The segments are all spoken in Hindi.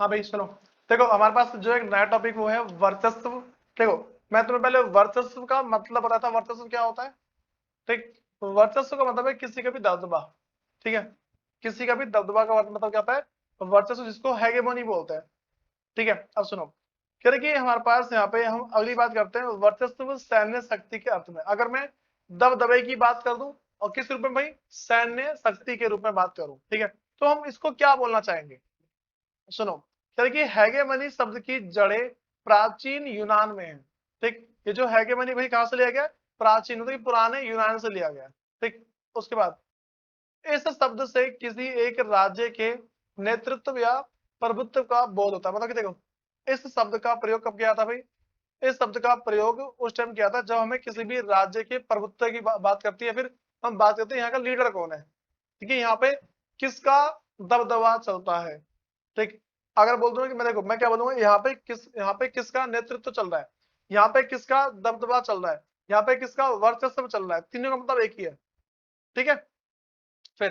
हाँ भाई सुनो, देखो हमारे पास जो एक नया टॉपिक वो है वर्चस्व। देखो मैं तुम्हें पहले वर्चस्व का मतलब बताता हूँ, वर्चस्व क्या होता है। ठीक, वर्चस्व का मतलब है किसी का भी दबदबा। ठीक है, किसी का भी दबदबा का मतलब क्या होता है, वर्चस्व, जिसको हेगेमोनी बोलते हैं। ठीक है, अब सुनो, कह रहे कि हमारे पास यहाँ पे हम अगली बात करते हैं, वर्चस्व सैन्य शक्ति के अर्थ में। अगर मैं दबदबे की बात कर दूं और किस रूप में भाई, सैन्य शक्ति के रूप में बात करूं, ठीक है, तो हम इसको क्या बोलना चाहेंगे। सुनो, कह रहे कि हैगेमनी शब्द की जड़ें प्राचीन यूनान में है। ठीक, ये जो हैगेमनी भाई कहाँ से लिया गया, प्राचीन मतलब कि पुराने यूनान से लिया गया। ठीक, उसके बाद इस शब्द से किसी एक राज्य के नेतृत्व या प्रभुत्व का बोध होता है। मतलब कि देखो, इस शब्द का प्रयोग कब किया था भाई, इस शब्द का प्रयोग उस टाइम किया था जब हमें किसी भी राज्य के प्रभुत्व की बात करती है, फिर हम बात करते हैं यहाँ का लीडर कौन है। ठीक है, यहाँ पे किसका दबदबा चलता है। ठीक, अगर बोल दूं कि मैं, देखो मैं क्या बोलूंगा, यहाँ पे किसका नेतृत्व चल रहा है, यहाँ पे किसका दबदबा चल रहा है, यहाँ पे किसका वर्चस्व चल रहा है, तीनों का मतलब एक ही है। ठीक है, फिर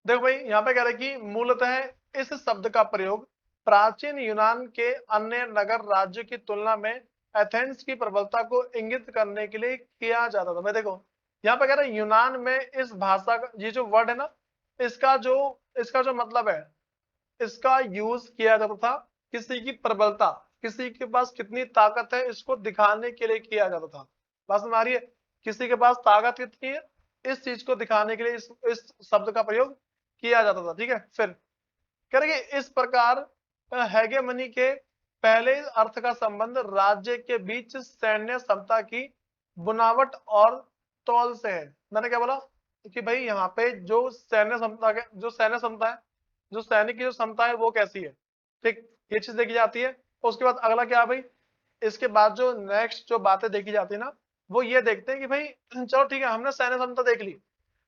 देखो भाई यहाँ पे कह रहे हैं कि मूलतः इस शब्द का प्रयोग प्राचीन यूनान के अन्य नगर राज्य की तुलना में एथेंस की प्रबलता को इंगित करने के लिए किया जाता था। मैं देखो यहाँ पे कह रहे हैं यूनान में इस भाषा का ये जो वर्ड है ना, इसका जो इसका जो मतलब है, इसका यूज किया जाता था किसी की प्रबलता, किसी के पास कितनी ताकत है इसको दिखाने के लिए किया जाता था। बात समझ आ रही है, किसी के पास ताकत कितनी है इस चीज को दिखाने के लिए इस शब्द का प्रयोग किया जाता था। ठीक है, फिर करेंगे इस प्रकार हेगेमनी के पहले अर्थ का संबंध राज्य के बीच सैन्य क्षमता की बुनावट और तौल से है। मैंने क्या बोला कि भाई यहाँ पे जो सैन्य क्षमता जो सैन्य क्षमता है, जो सैनिक की जो क्षमता है वो कैसी है। ठीक, ये चीज देखी जाती है। उसके बाद अगला क्या है भाई, इसके बाद जो नेक्स्ट जो बातें देखी जाती है ना, वो ये देखते हैं कि भाई चलो ठीक है, हमने सैन्य क्षमता देख ली,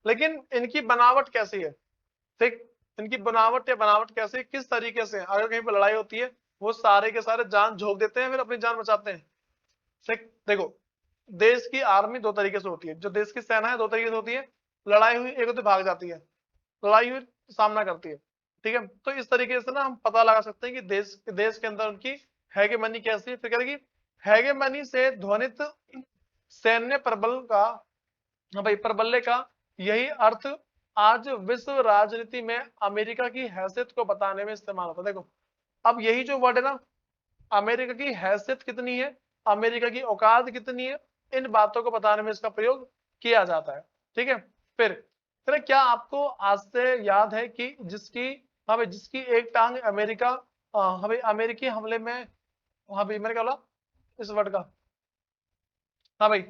लेकिन इनकी बनावट कैसी है। ठीक, इनकी बनावट या बनावट कैसे, किस तरीके से, अगर कहीं पर लड़ाई होती है वो सारे के सारे जान झोंक देते हैं, फिर अपनी जान बचाते हैं। ठीक, देखो देश की आर्मी दो तरीके से होती है, जो देश की सेना है दो तरीके से होती है, लड़ाई हुई एक तो भाग जाती है, लड़ाई हुई सामना करती है। ठीक है, तो इस तरीके से ना हम पता लगा सकते हैं कि देश के अंदर उनकी हैगेमनी कैसी है। फिर करेगी हैगेमनी से ध्वनित सैन्य प्रबल का, हाँ भाई प्रबल्य का यही अर्थ आज विश्व राजनीति में अमेरिका की हैसियत को बताने में इस्तेमाल होता है। देखो अब यही जो वर्ड है ना, अमेरिका की हैसियत कितनी है, अमेरिका की औकात कितनी है, इन बातों को बताने में इसका प्रयोग किया जाता है। ठीक है, फिर क्या आपको आज से याद है कि जिसकी, हाँ भाई जिसकी एक टांग अमेरिका, हाँ भाई अमेरिकी हमले में, हाँ भाई मैंने क्या बोला इस वर्ड का, हाँ भाई,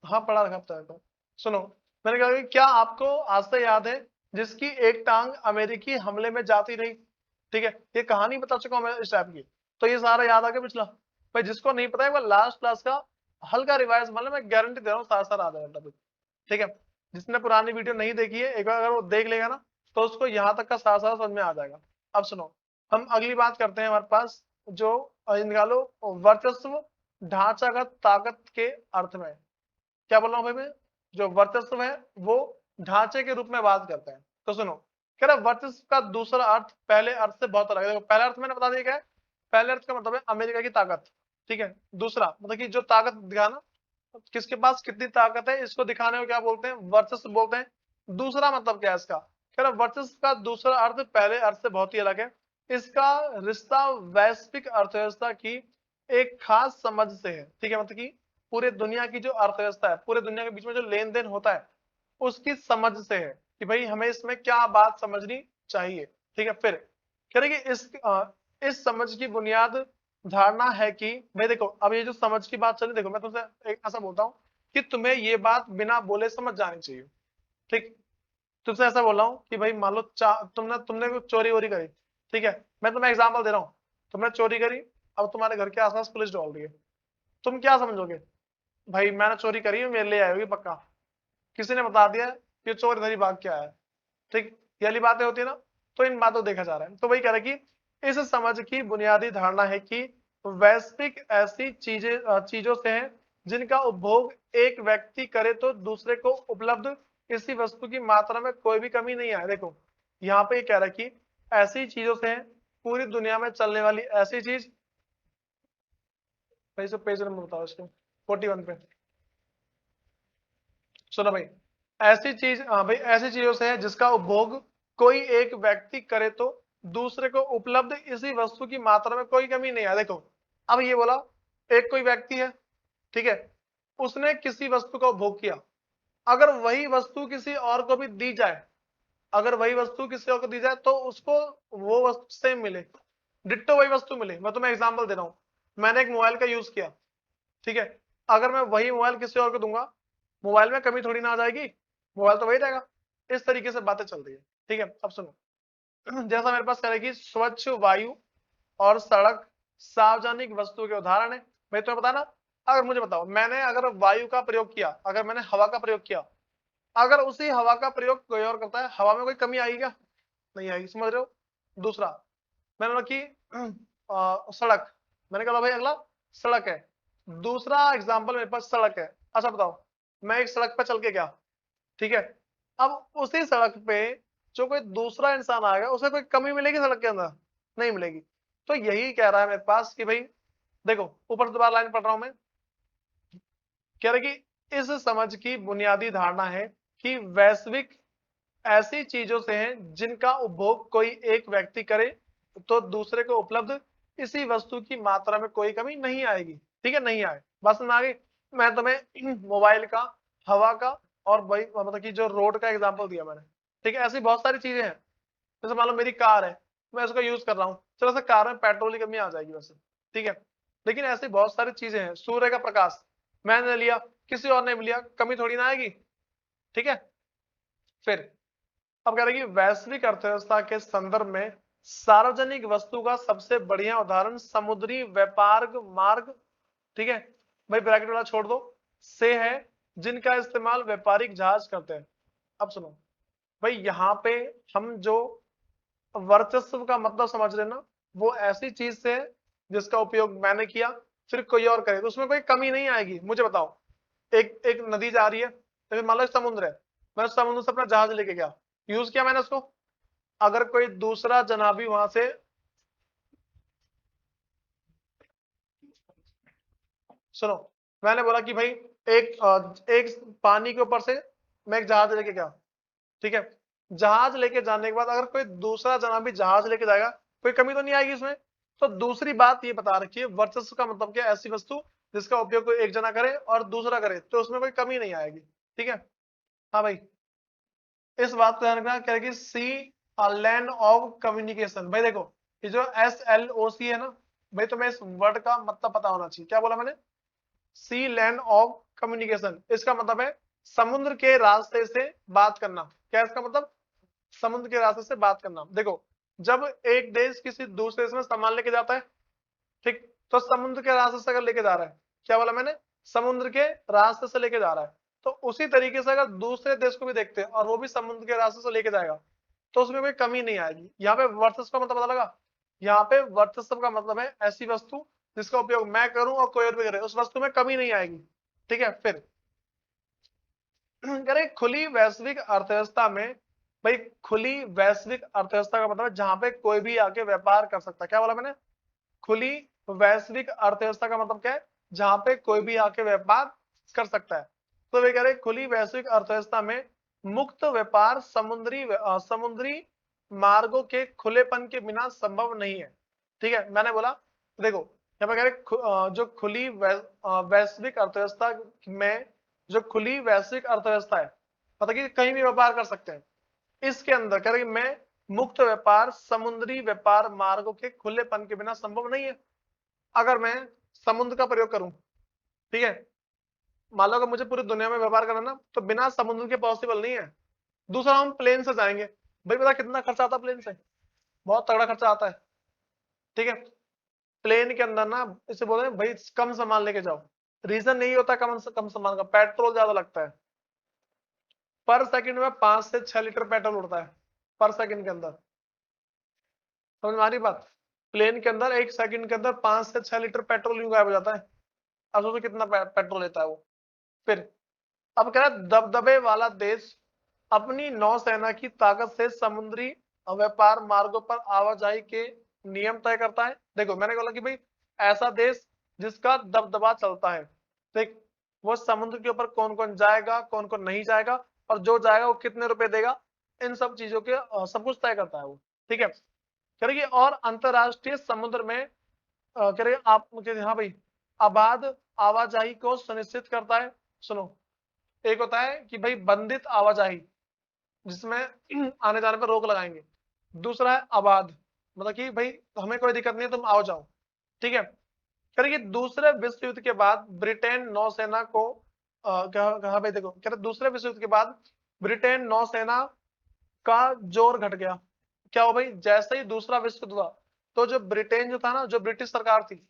हाँ पढ़ा रखा था तो सुनो, मैंने कहा कि क्या आपको आज से याद है जिसकी एक टांग अमेरिकी हमले में जाती रही। ठीक है, ये कहानी बता चुका हूं मैं इस टाइप की, तो ये सारा याद आ गया पिछला। भाई जिसको नहीं पता है वो लास्ट क्लास का हल्का रिवाइज, मतलब मैं गारंटी दे रहा हूँ सारा सारा आ जाएगा टॉपिक। ठीक है, जिसने पुरानी वीडियो नहीं देखी है एक बार अगर वो देख लेगा ना, तो उसको यहाँ तक का सारा सारा समझ में आ जाएगा। अब सुनो, हम अगली बात करते हैं हमारे पास जो निकालो वर्चस्व ढांचागत ताकत के अर्थ में। क्या बोल रहा हूँ भाई मैं, जो वर्चस्व है वो ढांचे के रूप में बात करते हैं। तो सुनो, कह रहा वर्चस्व का दूसरा अर्थ पहले अर्थ से बहुत अलग है। देखो पहला अर्थ मैंने बता दिया क्या है, पहले अर्थ का मतलब है अमेरिका की ताकत। ठीक है, दूसरा मतलब कि जो ताकत दिखाना, किसके पास कितनी ताकत है इसको दिखाने को क्या बोलते हैं, वर्चस्व बोलते हैं। दूसरा मतलब क्या है इसका, कह रहा वर्चस्व का दूसरा अर्थ पहले अर्थ से बहुत ही अलग है। इसका रिश्ता वैश्विक अर्थव्यवस्था की एक खास समझ से है। ठीक है, मतलब कि पूरे दुनिया की जो अर्थव्यवस्था है, पूरे दुनिया के बीच में जो लेन देन होता है उसकी समझ से है कि भाई हमें इसमें क्या बात समझनी चाहिए। ठीक है, फिर कह रहे कि इस समझ की बुनियाद धारणा है कि भाई देखो अब ये जो समझ की बात चली, देखो मैं तुमसे एक ऐसा बोलता हूँ कि तुम्हें ये बात बिना बोले समझ जानी चाहिए। ठीक, तुमसे ऐसा बोल रहा हूँ कि भाई मान लो तुमने तुमने कुछ चोरी वोरी करी। ठीक है, मैं तुम्हें एग्जाम्पल दे रहा हूँ, तुमने चोरी करी, अब तुम्हारे घर के आसपास पुलिस डॉल रही है, तुम क्या समझोगे, भाई मैंने चोरी करी है मेरे लिए आई होगी पक्का, किसी ने बता दिया कि चोर इधर ही भाग के आया है। ठीक, ये वाली बातें होती है ना, तो इन बातों को देखा जा रहा है। तो वही कह रहे हैं कि इस समझ की बुनियादी धारणा है कि वैश्विक ऐसी चीजों से है जिनका उपभोग एक व्यक्ति करे तो दूसरे को उपलब्ध किसी वस्तु की मात्रा में कोई भी कमी नहीं आए। देखो यहाँ पे ये कह रहा है कि ऐसी चीजों से है पूरी दुनिया में चलने वाली ऐसी चीज, भाई से पेज नंबर बताओ इसको, 41 पे। सुनो भाई, ऐसी चीज, हाँ भाई, ऐसी चीजों से है जिसका उपभोग कोई एक व्यक्ति करे तो दूसरे को उपलब्ध इसी वस्तु की मात्रा में कोई कमी नहीं है। देखो, अब ये बोला एक कोई व्यक्ति है, ठीक है, उसने किसी वस्तु का उपभोग किया, अगर वही वस्तु किसी और को भी दी जाए, अगर वही वस्तु किसी और को दी जाए तो उसको वो वस्तु सेम मिले, डिट्टो वही वस्तु मिले। मैं तुम्हें एग्जांपल दे रहा हूँ, मैंने एक मोबाइल का यूज किया, ठीक है, अगर मैं वही मोबाइल किसी और को दूंगा, मोबाइल में कमी थोड़ी ना आ जाएगी, मोबाइल तो वही रहेगा। इस तरीके से बातें चल रही है, ठीक है। अब सुनो, जैसा मेरे पास करेगी स्वच्छ वायु और सड़क सार्वजनिक वस्तु के उदाहरण है। मैं तुम्हें बता ना, अगर मुझे बताओ, मैंने अगर वायु का प्रयोग किया, अगर मैंने हवा का प्रयोग किया, अगर उसी हवा का प्रयोग कोई और करता है, हवा में कोई कमी आएगी क्या? नहीं आएगी, समझ रहे हो। दूसरा मैंने रखी सड़क, मैंने कहा भाई अगला सड़क है, दूसरा एग्जाम्पल मेरे पास सड़क है। अच्छा बताओ, मैं एक सड़क पे चल के गया, ठीक है, अब उसी सड़क पे जो कोई दूसरा इंसान आएगा उसे कोई कमी मिलेगी सड़क के अंदर? नहीं मिलेगी। तो यही कह रहा है मेरे पास कि भाई देखो, ऊपर दोबारा लाइन पढ़ रहा हूं मैं, कह रहा है कि इस समझ की बुनियादी धारणा है कि वैश्विक ऐसी चीजों से हैं जिनका उपभोग कोई एक व्यक्ति करे तो दूसरे को उपलब्ध इसी वस्तु की मात्रा में कोई कमी नहीं आएगी। ठीक है, नहीं आए, बस में आ गई। मैं तुम्हें मोबाइल का, हवा का और वही मतलब कि जो रोड का एग्जांपल दिया मैंने, ठीक है। ऐसी बहुत सारी चीजें हैं, जैसे मान लो मेरी कार है, मैं उसका यूज कर रहा हूँ, चलो से कार में पेट्रोल की कमी आ जाएगी वैसे, ठीक है, लेकिन ऐसी बहुत सारी चीजें हैं। सूर्य का प्रकाश मैंने लिया, किसी और ने भी लिया, कमी थोड़ी ना आएगी, ठीक है। फिर अब कह रहे कि वैश्विक अर्थव्यवस्था के संदर्भ में सार्वजनिक वस्तु का सबसे बढ़िया उदाहरण समुद्री व्यापार मार्ग, ठीक है भाई, ब्रैकेट वाला छोड़ दो, से है जिनका इस्तेमाल व्यापारिक जहाज करते हैं। अब सुनो भाई, यहाँ पे हम जो वर्चस्व का मतलब समझ रहे ना, वो ऐसी चीज से है जिसका उपयोग मैंने किया, फिर कोई और करे तो उसमें कोई कमी नहीं आएगी। मुझे बताओ, एक एक नदी जा रही है, लेकिन मान लो समुद्र है, मैं समुद्र से अपना जहाज लेके गया, यूज किया मैंने उसको, अगर कोई दूसरा जनाबी वहां से, सुनो, मैंने बोला कि भाई एक पानी के ऊपर से मैं एक जहाज लेके गया, ठीक है, जहाज लेके जाने के बाद अगर कोई दूसरा जनाबी जहाज लेके जाएगा, कोई कमी तो नहीं आएगी इसमें। तो दूसरी बात ये बता रखी है, वर्चस्व का मतलब क्या, ऐसी वस्तु जिसका उपयोग कोई एक जना करे और दूसरा करे तो उसमें कोई कमी नहीं आएगी, ठीक है। हाँ भाई, इस बात को ध्यान रखना, क्या है सी लैंड ऑफ कम्युनिकेशन। भाई देखो, ये जो SLOC है ना भाई, तुम्हें इस वर्ड का मतलब पता होना चाहिए। क्या बोला मैंने? सी लैंड ऑफ कम्युनिकेशन, इसका मतलब है समुद्र के रास्ते से बात करना। क्या इसका मतलब? समुद्र के रास्ते से बात करना। देखो, जब एक देश किसी दूसरे देश में सामान लेके जाता है, ठीक, तो समुद्र के रास्ते से अगर लेके जा रहा है, क्या बोला मैंने? समुद्र के रास्ते से लेके जा रहा है, तो उसी तरीके से अगर दूसरे देश को भी देखते हैं और वो भी समुद्र के रास्ते से लेके जाएगा तो उसमें कोई कमी नहीं आएगी। यहाँ पे वर्चस्व का मतलब पता लगा? यहाँ पे वर्चस्व का मतलब है ऐसी वस्तु जिसका उपयोग मैं करूं और कोई और भी करे, उस वस्तु में कमी नहीं आएगी, ठीक है। फिर करें खुली वैश्विक अर्थव्यवस्था में, भाई खुली वैश्विक अर्थव्यवस्था का मतलब है जहां पे कोई भी आके व्यापार कर सकता है। क्या बोला मैंने? खुली वैश्विक अर्थव्यवस्था का मतलब क्या है? जहां पे कोई भी आके व्यापार कर सकता है। तो वे कह रहे खुली वैश्विक अर्थव्यवस्था में मुक्त व्यापार समुद्री मार्गों के खुलेपन के बिना संभव नहीं है, ठीक है। मैंने बोला देखो, यहाँ पे कह रहे जो खुली वैश्विक अर्थव्यवस्था में, जो खुली वैश्विक अर्थव्यवस्था है, मतलब कि कहीं भी व्यापार कर सकते हैं, इसके अंदर कह रहे मैं मुक्त व्यापार समुद्री व्यापार मार्गों के खुलेपन के बिना संभव नहीं है। अगर मैं समुद्र का प्रयोग करूं, ठीक है, मान लो अगर मुझे पूरी दुनिया में व्यापार करना ना, तो बिना समुद्र के पॉसिबल नहीं है। दूसरा, हम प्लेन से जाएंगे, भाई पता कितना खर्चा आता है प्लेन से? बहुत तगड़ा खर्चा आता है, ठीक है। प्लेन के अंदर ना इसे बोलते हैं भाई कम सामान लेके जाओ, रीजन यही होता है कम सामान का, पेट्रोल ज्यादा लगता है। पर सेकंड में 5 से 6 लीटर पेट्रोल उड़ता है पर सेकंड के अंदर, समझ में आ रही बात? प्लेन के अंदर एक सेकंड के अंदर 5 से 6 लीटर पेट्रोल यूं गायब हो जाता है। अब सोचो कितना पेट्रोल लेता है वो। फिर अब कह रहा है दबदबे वाला देश अपनी नौसेना की ताकत से समुद्री व्यापार मार्गों पर आवाजाही के नियम तय करता है। देखो मैंने बोला कि भाई ऐसा देश जिसका दबदबा चलता है, ठीक, वो समुद्र के ऊपर कौन कौन जाएगा, कौन कौन नहीं जाएगा, और जो जाएगा वो कितने रुपए देगा, इन सब चीजों के सब कुछ तय करता है वो। ठीक है, करेंगे। और अंतरराष्ट्रीय समुद्र में करेंगे आप मुझे, हाँ भाई, अबाध आवाजाही को सुनिश्चित करता है। सुनो, एक होता है कि भाई बंदित आवाजाही, जिसमें आने जाने पर रोक लगाएंगे। दूसरा है अबाध, मतलब कि भाई हमें कोई दिक्कत नहीं है, तुम आओ जाओ। ठीक है, करेंगे। दूसरे विश्व युद्ध के बाद ब्रिटेन नौसेना को कहा भाई, देखो कह रहे दूसरे विश्व युद्ध के बाद ब्रिटेन नौसेना का जोर घट गया। क्या हो भाई, जैसे ही दूसरा विश्व युद्ध हुआ तो जो ब्रिटेन जो था ना, जो ब्रिटिश सरकार थी,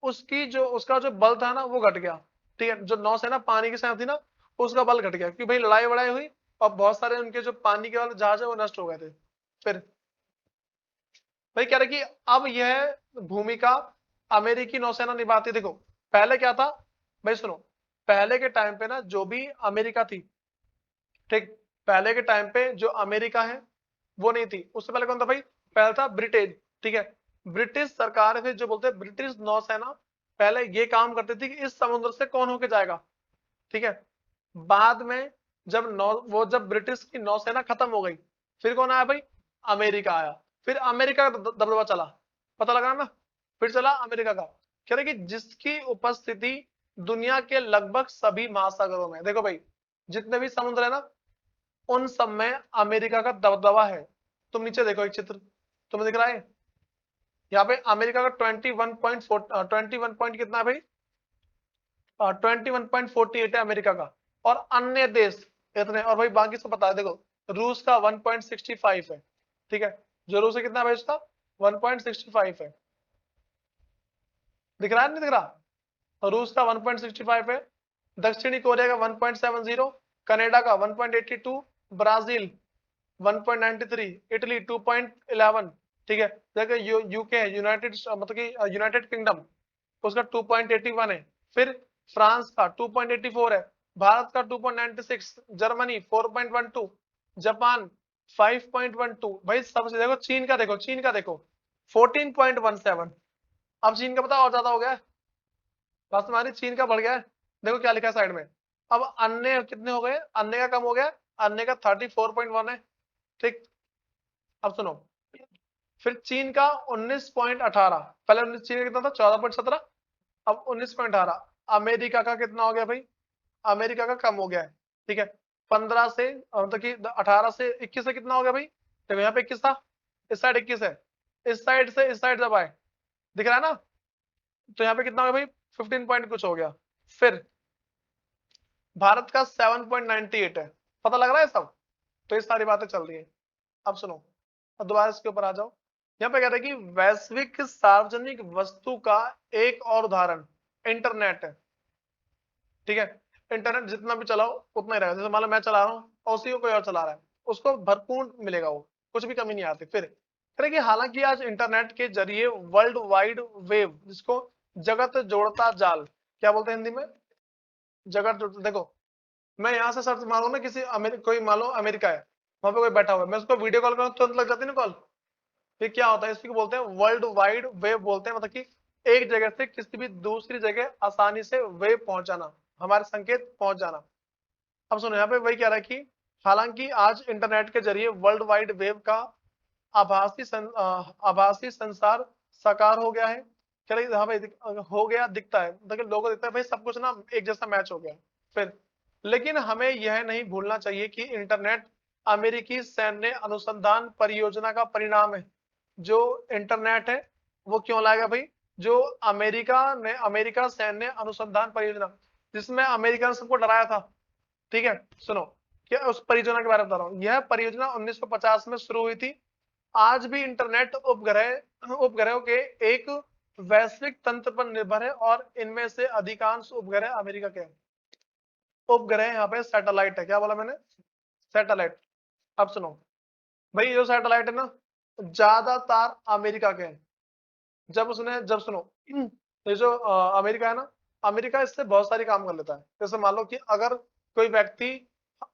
उसकी जो उसका जो बल था ना वो घट गया। ठीक है, जो नौसेना पानी की सेना थी ना, उसका बल घट गया, क्योंकि भाई लड़ाई वड़ाई हुई और बहुत सारे उनके जो पानी के वाले जहाज है वो नष्ट हो गए थे। फिर भाई कह रहे कि अब यह भूमिका अमेरिकी नौसेना निभाती। देखो पहले क्या था भाई, सुनो, पहले के टाइम पे ना जो भी अमेरिका थी, ठीक, पहले के टाइम पे जो अमेरिका है वो नहीं थी। उससे पहले कौन था भाई, पहले था ब्रिटेन। ठीक है, ब्रिटिश सरकार फिर जो बोलते हैं ब्रिटिश नौसेना पहले ये काम करती थी कि इस समुद्र से कौन होके जाएगा। ठीक है, बाद में जब जब ब्रिटिश की नौसेना खत्म हो गई, फिर कौन आया भाई, अमेरिका आया। फिर अमेरिका का दबदबा चला, पता लगा ना, फिर चला अमेरिका का। कह रहे कि जिसकी उपस्थिति दुनिया के लगभग सभी महासागरों में, देखो भाई जितने भी समुद्र है ना, उन सब में अमेरिका का दबदबा है। तुम नीचे देखो एक चित्र, तुम्हें दिख रहा है यहाँ पे अमेरिका का 21 पॉइंट कितना है भाई, 21.48 है अमेरिका का। और अन्य देश इतने, और भाई बाकी सब पता है। देखो रूस का 1.65 है। ठीक है, जो रूस है कितना है भाई उसका, 1.65 है। दिख रहा है नहीं दिख रहा, और रूस का 1.65 है। दक्षिणी कोरिया का 1.70, कनाडा का 1.82, ब्राजील 1.93, इटली 2.11। ठीक है, देखो यूके यूनाइटेड मतलब कि यूनाइटेड किंगडम, उसका 2.81 है। फिर फ्रांस का 2.84 है, भारत का 2.96, जर्मनी 4.12, जापान 5.12। भाई सबसे देखो चीन का, देखो चीन का देखो 14.17। अब चीन का पता और ज्यादा हो गया है, बात तुम्हारी, चीन का बढ़ गया है। देखो क्या लिखा है साइड में। अब अन्य कितने हो गए, अन्य का कम हो गया, अन्य का 34.1 है। ठीक, अब सुनो, फिर चीन का 19.18, पहले 19 चीन का कितना था, 14.17, अब 19.18। अमेरिका का कितना हो गया भाई, अमेरिका का कम हो गया है। ठीक है, 15 से मतलब कि 18 से 21 से कितना हो गया भाई, देखो यहाँ पे 21 था, इस साइड 21 है, इस साइड से इस साइड जब आए, दिख रहा है ना, तो यहाँ पे कितना हो गया भाई, 15 पॉइंट कुछ हो गया। फिर भारत का 7.98 है, पता लग रहा है सब। तो ये सारी बातें चल रही है। अब सुनो, अब दोबारा इसके ऊपर आ जाओ। यहाँ पे कहते हैं कि वैश्विक सार्वजनिक वस्तु का एक और उदाहरण इंटरनेट है। ठीक है, इंटरनेट जितना भी चलाओ उतना ही रहेगा। जैसे मान लो मैं चला रहा हूँ और उसी को कोई और चला रहा है, उसको भरपूर मिलेगा, वो कुछ भी कमी नहीं आती। फिर कह रहे कि हालांकि आज इंटरनेट के जरिए वर्ल्ड वाइड वेब, जिसको जगत जोड़ता जाल क्या बोलते हैं हिंदी में, जगत जोड़ता, देखो मैं यहाँ से सर्च मारूँ ना, किसी कोई मान लो अमेरिका है, वहां पे कोई बैठा हुआ है, मैं उसको वीडियो कॉल करूँ तुरंत लग जाती है ना कॉल। फिर क्या होता है, इसको बोलते हैं वर्ल्ड वाइड वेब बोलते हैं, मतलब कि एक जगह से किसी भी दूसरी जगह आसानी से वेब पहुंचाना, हमारे संकेत पहुंच जाना। अब सुनो, यहाँ पे वही कह रहा है कि हालांकि आज इंटरनेट के जरिए वर्ल्ड वाइड वेब का आभासी संसार साकार हो गया है। कह रही हाँ भाई, हो गया दिखता है, मतलब लोगों को दिखता है भाई सब कुछ ना एक जैसा मैच हो गया। फिर लेकिन हमें यह नहीं भूलना चाहिए कि इंटरनेट अमेरिकी सैन्य अनुसंधान परियोजना का परिणाम है। जो इंटरनेट है वो क्यों लाएगा भाई, जो अमेरिका सैन्य अनुसंधान परियोजना, जिसमें अमेरिका ने सबको डराया था। ठीक है, सुनो, क्या उस परियोजना के बारे में बता रहा हूँ। यह परियोजना 1950 में शुरू हुई थी। आज भी इंटरनेट उपग्रहों के एक वैश्विक तंत्र पर निर्भर है, और इनमें से अधिकांश उपग्रह अमेरिका के हैं। उपग्रह यहाँ पे सैटेलाइट है, क्या बोला मैंने, सैटेलाइट। अब सुनो भाई, जो सैटेलाइट है ना, ज्यादातर अमेरिका के हैं। जब सुनो, ये जो अमेरिका है ना, अमेरिका इससे बहुत सारी काम कर लेता है। जैसे मान लो कि अगर कोई व्यक्ति,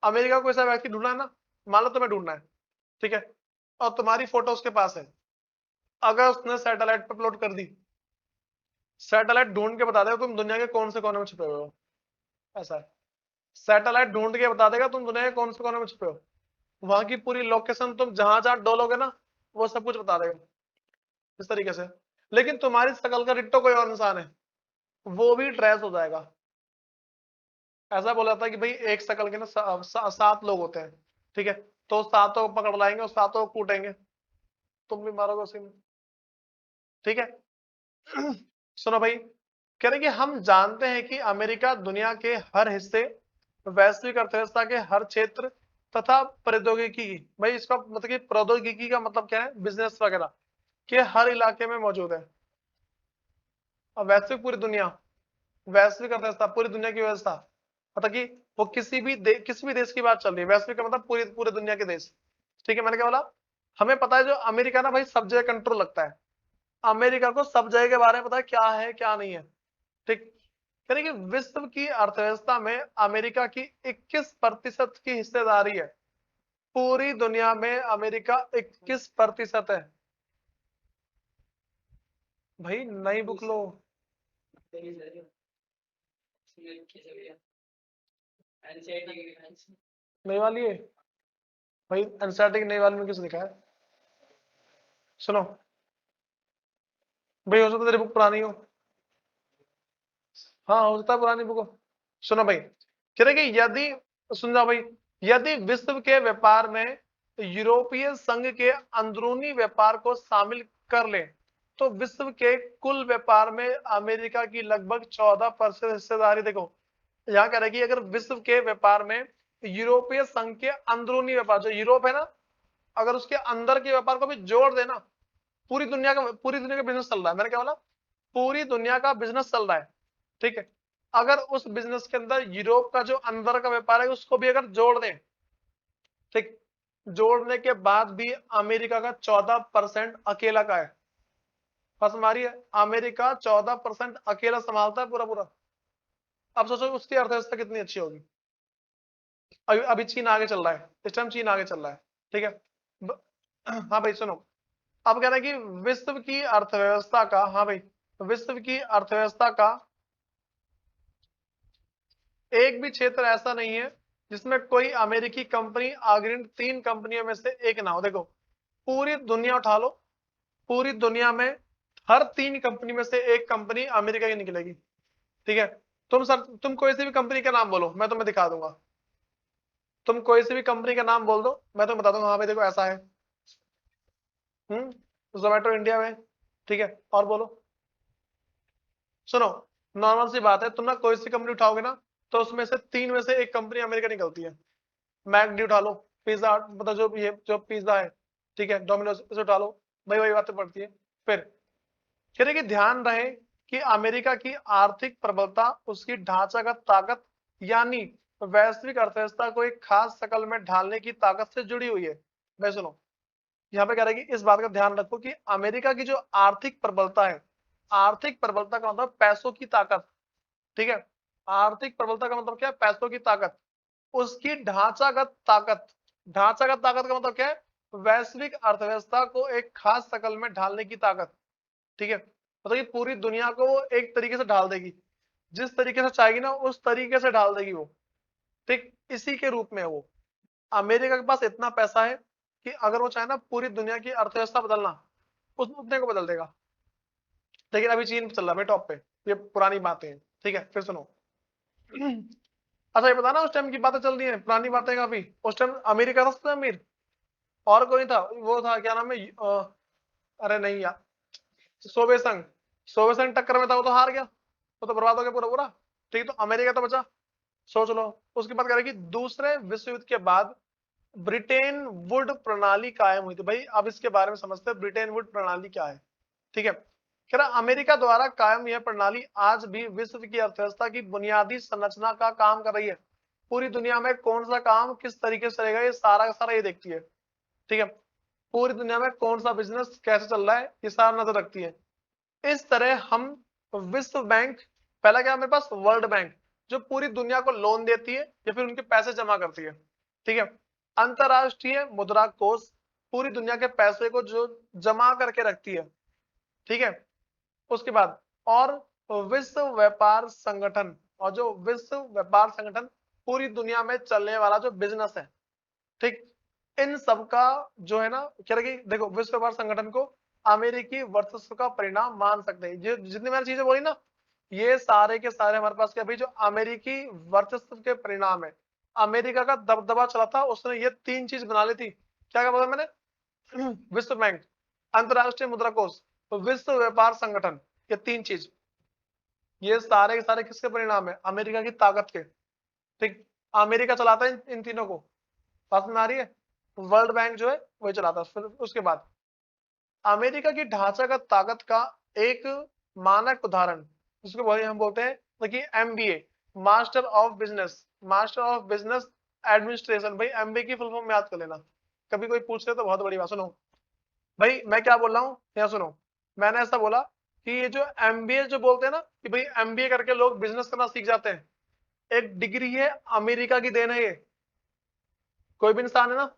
अमेरिका को कोई सा व्यक्ति ढूंढना है ना, मान लो तुम्हें ढूंढना है, ठीक है, और तुम्हारी फोटो उसके पास है। अगर उसने सैटेलाइट पे अपलोड कर दी, सैटेलाइट ढूंढ के बता देगा तुम दुनिया के कौन से कोने में छुपे हुए हो, ऐसा है। सैटेलाइट ढूंढ के बता देगा तुम दुनिया के कौन से कोने में छुपे हो, वहां की पूरी लोकेशन, तुम जहां जहां डोलोगे ना वो सब कुछ बता देगा इस तरीके से। लेकिन तुम्हारी शकल का डिट्टो कोई और इंसान है, वो भी ट्रेस हो जाएगा। ऐसा बोला था कि भाई एक शकल के ना 7 लोग होते हैं, ठीक है, तो सातों को पकड़ लाएंगे और सातों को कूटेंगे, तुम भी मारोगे उसी में, ठीक है। सुनो भाई, कह रहे कि हम जानते हैं कि अमेरिका दुनिया के हर हिस्से, वैश्विक अर्थव्यवस्था के हर क्षेत्र तथा प्रौद्योगिकी की, भाई इसका मतलब कि प्रौद्योगिकी का मतलब क्या है, बिजनेस वगैरह के हर इलाके में मौजूद है। अब वैश्विक पूरी दुनिया, वैश्विक अर्थव्यवस्था पूरी दुनिया की व्यवस्था, मतलब कि वो किसी भी देश की बात चल रही है, वैश्विक का मतलब पूरी पूरे दुनिया के देश, ठीक है। मैंने क्या बोला, हमें पता है जो अमेरिका ना भाई सब जगह कंट्रोल लगता है, अमेरिका को सब जगह के बारे में पता है क्या है क्या नहीं है, ठीक। यानी कि विश्व की अर्थव्यवस्था में अमेरिका की 21% की हिस्सेदारी है, पूरी दुनिया में अमेरिका 21% है। भाई नई बुक लो, नई वाली है भाई, एनसीईआरटी की नई वाली में किस लिखा है, सुनो भाई, हो सकता है तेरी बुक पुरानी हो, हाँ हो सकता है पुरानी बुक हो। सुनो भाई, कह रहे कि यदि, सुन जाओ भाई, यदि विश्व के व्यापार में यूरोपीय संघ के अंदरूनी व्यापार को शामिल कर ले, तो विश्व के कुल व्यापार में अमेरिका की लगभग 14% हिस्सेदारी। देखो यहाँ कह रहे कि अगर विश्व के व्यापार में यूरोपीय संघ के अंदरूनी व्यापार, जो यूरोप है ना, अगर उसके अंदर के व्यापार को भी जोड़ देना, पूरी दुनिया का बिजनेस चल रहा है, मैंने क्या बोला, पूरी दुनिया का बिजनेस चल रहा है, ठीक है। अगर उस बिजनेस के अंदर यूरोप का जो अंदर का व्यापार है उसको भी अगर जोड़ दें, ठीक, जोड़ने के बाद भी अमेरिका का 14% अकेला का है, फंस मारी है, अमेरिका 14% अकेला संभालता है पूरा पूरा। अब सोचो उसकी अर्थव्यवस्था कितनी अच्छी होगी। अभी चीन आगे चल रहा है, इस टाइम चीन आगे चल रहा है, ठीक है। हाँ भाई सुनो, अब कह रहे हैं कि विश्व की अर्थव्यवस्था का, हाँ भाई, विश्व की अर्थव्यवस्था का एक भी क्षेत्र ऐसा नहीं है जिसमें कोई अमेरिकी कंपनी अग्रणी 3 कंपनियों में से एक ना हो। देखो पूरी दुनिया उठा लो, पूरी दुनिया में हर 3 कंपनी में से एक कंपनी अमेरिका की निकलेगी, ठीक है। तुम कोई सी भी कंपनी का नाम बोलो, मैं तुम्हें दिखा दूंगा। तुम कोई सी भी कंपनी का नाम बोल दो, मैं तुम्हें बता दूंगा, हाँ भाई देखो ऐसा है। जोमेटो इंडिया में, ठीक है, और बोलो। सुनो, नॉर्मल सी बात है, तुम ना कोई सी कंपनी उठाओगे ना, तो उसमें से 3 में से एक कंपनी अमेरिका निकलती है। मैकडी उठा लो, पिज्जा, मतलब जो ये जो पिज्जा है, ठीक है, डोमिनोज, इसे उठा लो, भाई वही बातें पड़ती है। फिर कह रहे कि ध्यान रहे कि अमेरिका की आर्थिक प्रबलता उसकी ढांचागत ताकत, यानी वैश्विक अर्थव्यवस्था को एक खास शकल में ढालने की ताकत से जुड़ी हुई है। भाई सुनो, यहाँ पे कह रहे हैं कि इस बात का ध्यान रखो कि अमेरिका की जो आर्थिक प्रबलता है, आर्थिक प्रबलता का मतलब पैसों की ताकत, ठीक है। आर्थिक प्रबलता का मतलब क्या है, पैसों की ताकत, उसकी ढांचागत ताकत, ढांचागत ताकत का मतलब क्या है, वैश्विक अर्थव्यवस्था को एक खास शकल में ढालने की ताकत, ठीक है। मतलब कि पूरी दुनिया को वो एक तरीके से ढाल देगी, जिस तरीके से चाहेगी ना उस तरीके से ढाल देगी वो, ठीक, इसी के रूप में है वो। अमेरिका के पास इतना पैसा है कि अगर वो चाहे ना पूरी दुनिया की अर्थव्यवस्था बदलना, उस मुद्दे को बदल देगा। लेकिन अभी चीन चल रहा है टॉप पे, ये पुरानी बातें हैं, ठीक है। फिर सुनो, अच्छा ये बताना, उस टाइम की बातें चल रही है, पुरानी बातें काफी, उस टाइम अमेरिका था सबसे अमीर, और कोई था, वो था क्या नाम है, अरे नहीं यार, सोवियत संघ, सोवियत संघ टक्कर में था, वो तो हार गया, वो तो बर्बाद हो गया पूरा पूरा, ठीक है, तो अमेरिका तो बचा। सोच लो, उसके बाद कह रहे कि दूसरे विश्व युद्ध के बाद ब्रिटेन वुड प्रणाली कायम हुई थी। भाई अब इसके बारे में समझते हैं, ब्रिटेन वुड प्रणाली क्या है, ठीक है। कह रहा अमेरिका द्वारा कायम यह प्रणाली आज भी विश्व की अर्थव्यवस्था की बुनियादी संरचना का काम कर रही है। पूरी दुनिया में कौन सा काम किस तरीके से चलेगा, ये सारा का सारा ये देखती है, ठीक है। पूरी दुनिया में कौन सा बिजनेस कैसे चल रहा है, ये सारा नजर रखती है। इस तरह हम विश्व बैंक, पहला क्या मेरे पास, वर्ल्ड बैंक, जो पूरी दुनिया को लोन देती है या फिर उनके पैसे जमा करती है, ठीक है। अंतरराष्ट्रीय मुद्रा कोष, पूरी दुनिया के पैसे को जो जमा करके रखती है, ठीक है। उसके बाद और विश्व व्यापार संगठन, और जो विश्व व्यापार संगठन पूरी दुनिया में चलने वाला जो बिजनेस है, ठीक, इन सब का जो है ना, कह रहे कि देखो विश्व व्यापार संगठन को अमेरिकी वर्चस्व का परिणाम मान सकते हैं। जो जितनी मैंने चीजें बोली ना, ये सारे के सारे हमारे पास क्या भाई, जो अमेरिकी वर्चस्व के परिणाम है। अमेरिका का दबदबा चला था, उसने ये 3 चीज बना ली थी। क्या क्या बोला मैंने? विश्व बैंक, अंतरराष्ट्रीय मुद्रा कोष, विश्व व्यापार संगठन, ये 3 चीज, ये सारे के सारे किसके परिणाम है? अमेरिका की ताकत के, ठीक। अमेरिका चलाता है इन तीनों को, बात में आ रही है। वर्ल्ड बैंक जो है वही चलाता है। फिर उसके बाद अमेरिका की ढांचागत ताकत का एक मानक उदाहरण, जिसको हम बोलते हैं देखिए MBA, master of business, master of business administration. भाई एमबीए की फुल फॉर्म याद कर लेना, कभी कोई पूछ ले तो बहुत बड़ी बात। सुनो भाई मैं क्या बोल रहा हूँ, यहाँ सुनो। मैंने ऐसा बोला कि ये जो एमबीए जो बोलते हैं ना, कि भाई एमबीए करके लोग बिजनेस करना सीख जाते हैं, एक डिग्री है, अमेरिका की देन है ये। कोई भी इंसान है ना,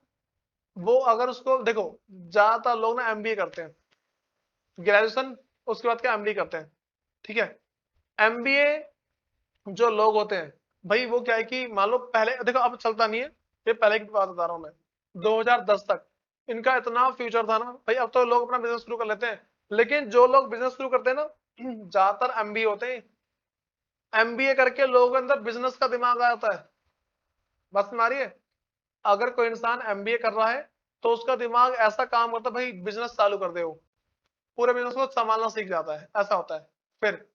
वो अगर उसको देखो, ज्यादातर लोग ना एमबीए करते हैं, ग्रेजुएशन, उसके बाद क्या एमबीए करते हैं, ठीक है। एमबीए जो लोग होते हैं भाई, वो क्या है कि मान लो पहले देखो, अब चलता नहीं है, ये पहले की बात बता रहा हूँ मैं। 2010 तक इनका इतना फ्यूचर था ना भाई, अब तो लोग अपना बिजनेस शुरू कर लेते हैं। लेकिन जो लोग बिजनेस शुरू करते हैं ना, ज्यादातर एमबीए होते हैं। एमबीए करके लोगों के अंदर बिजनेस का दिमाग आ जाता है, बस तुम्हारी है। अगर कोई इंसान एमबीए कर रहा है तो उसका दिमाग ऐसा काम करता है भाई, बिजनेस चालू कर दे, वो पूरे बिजनेस को संभालना सीख जाता है, ऐसा होता है। फिर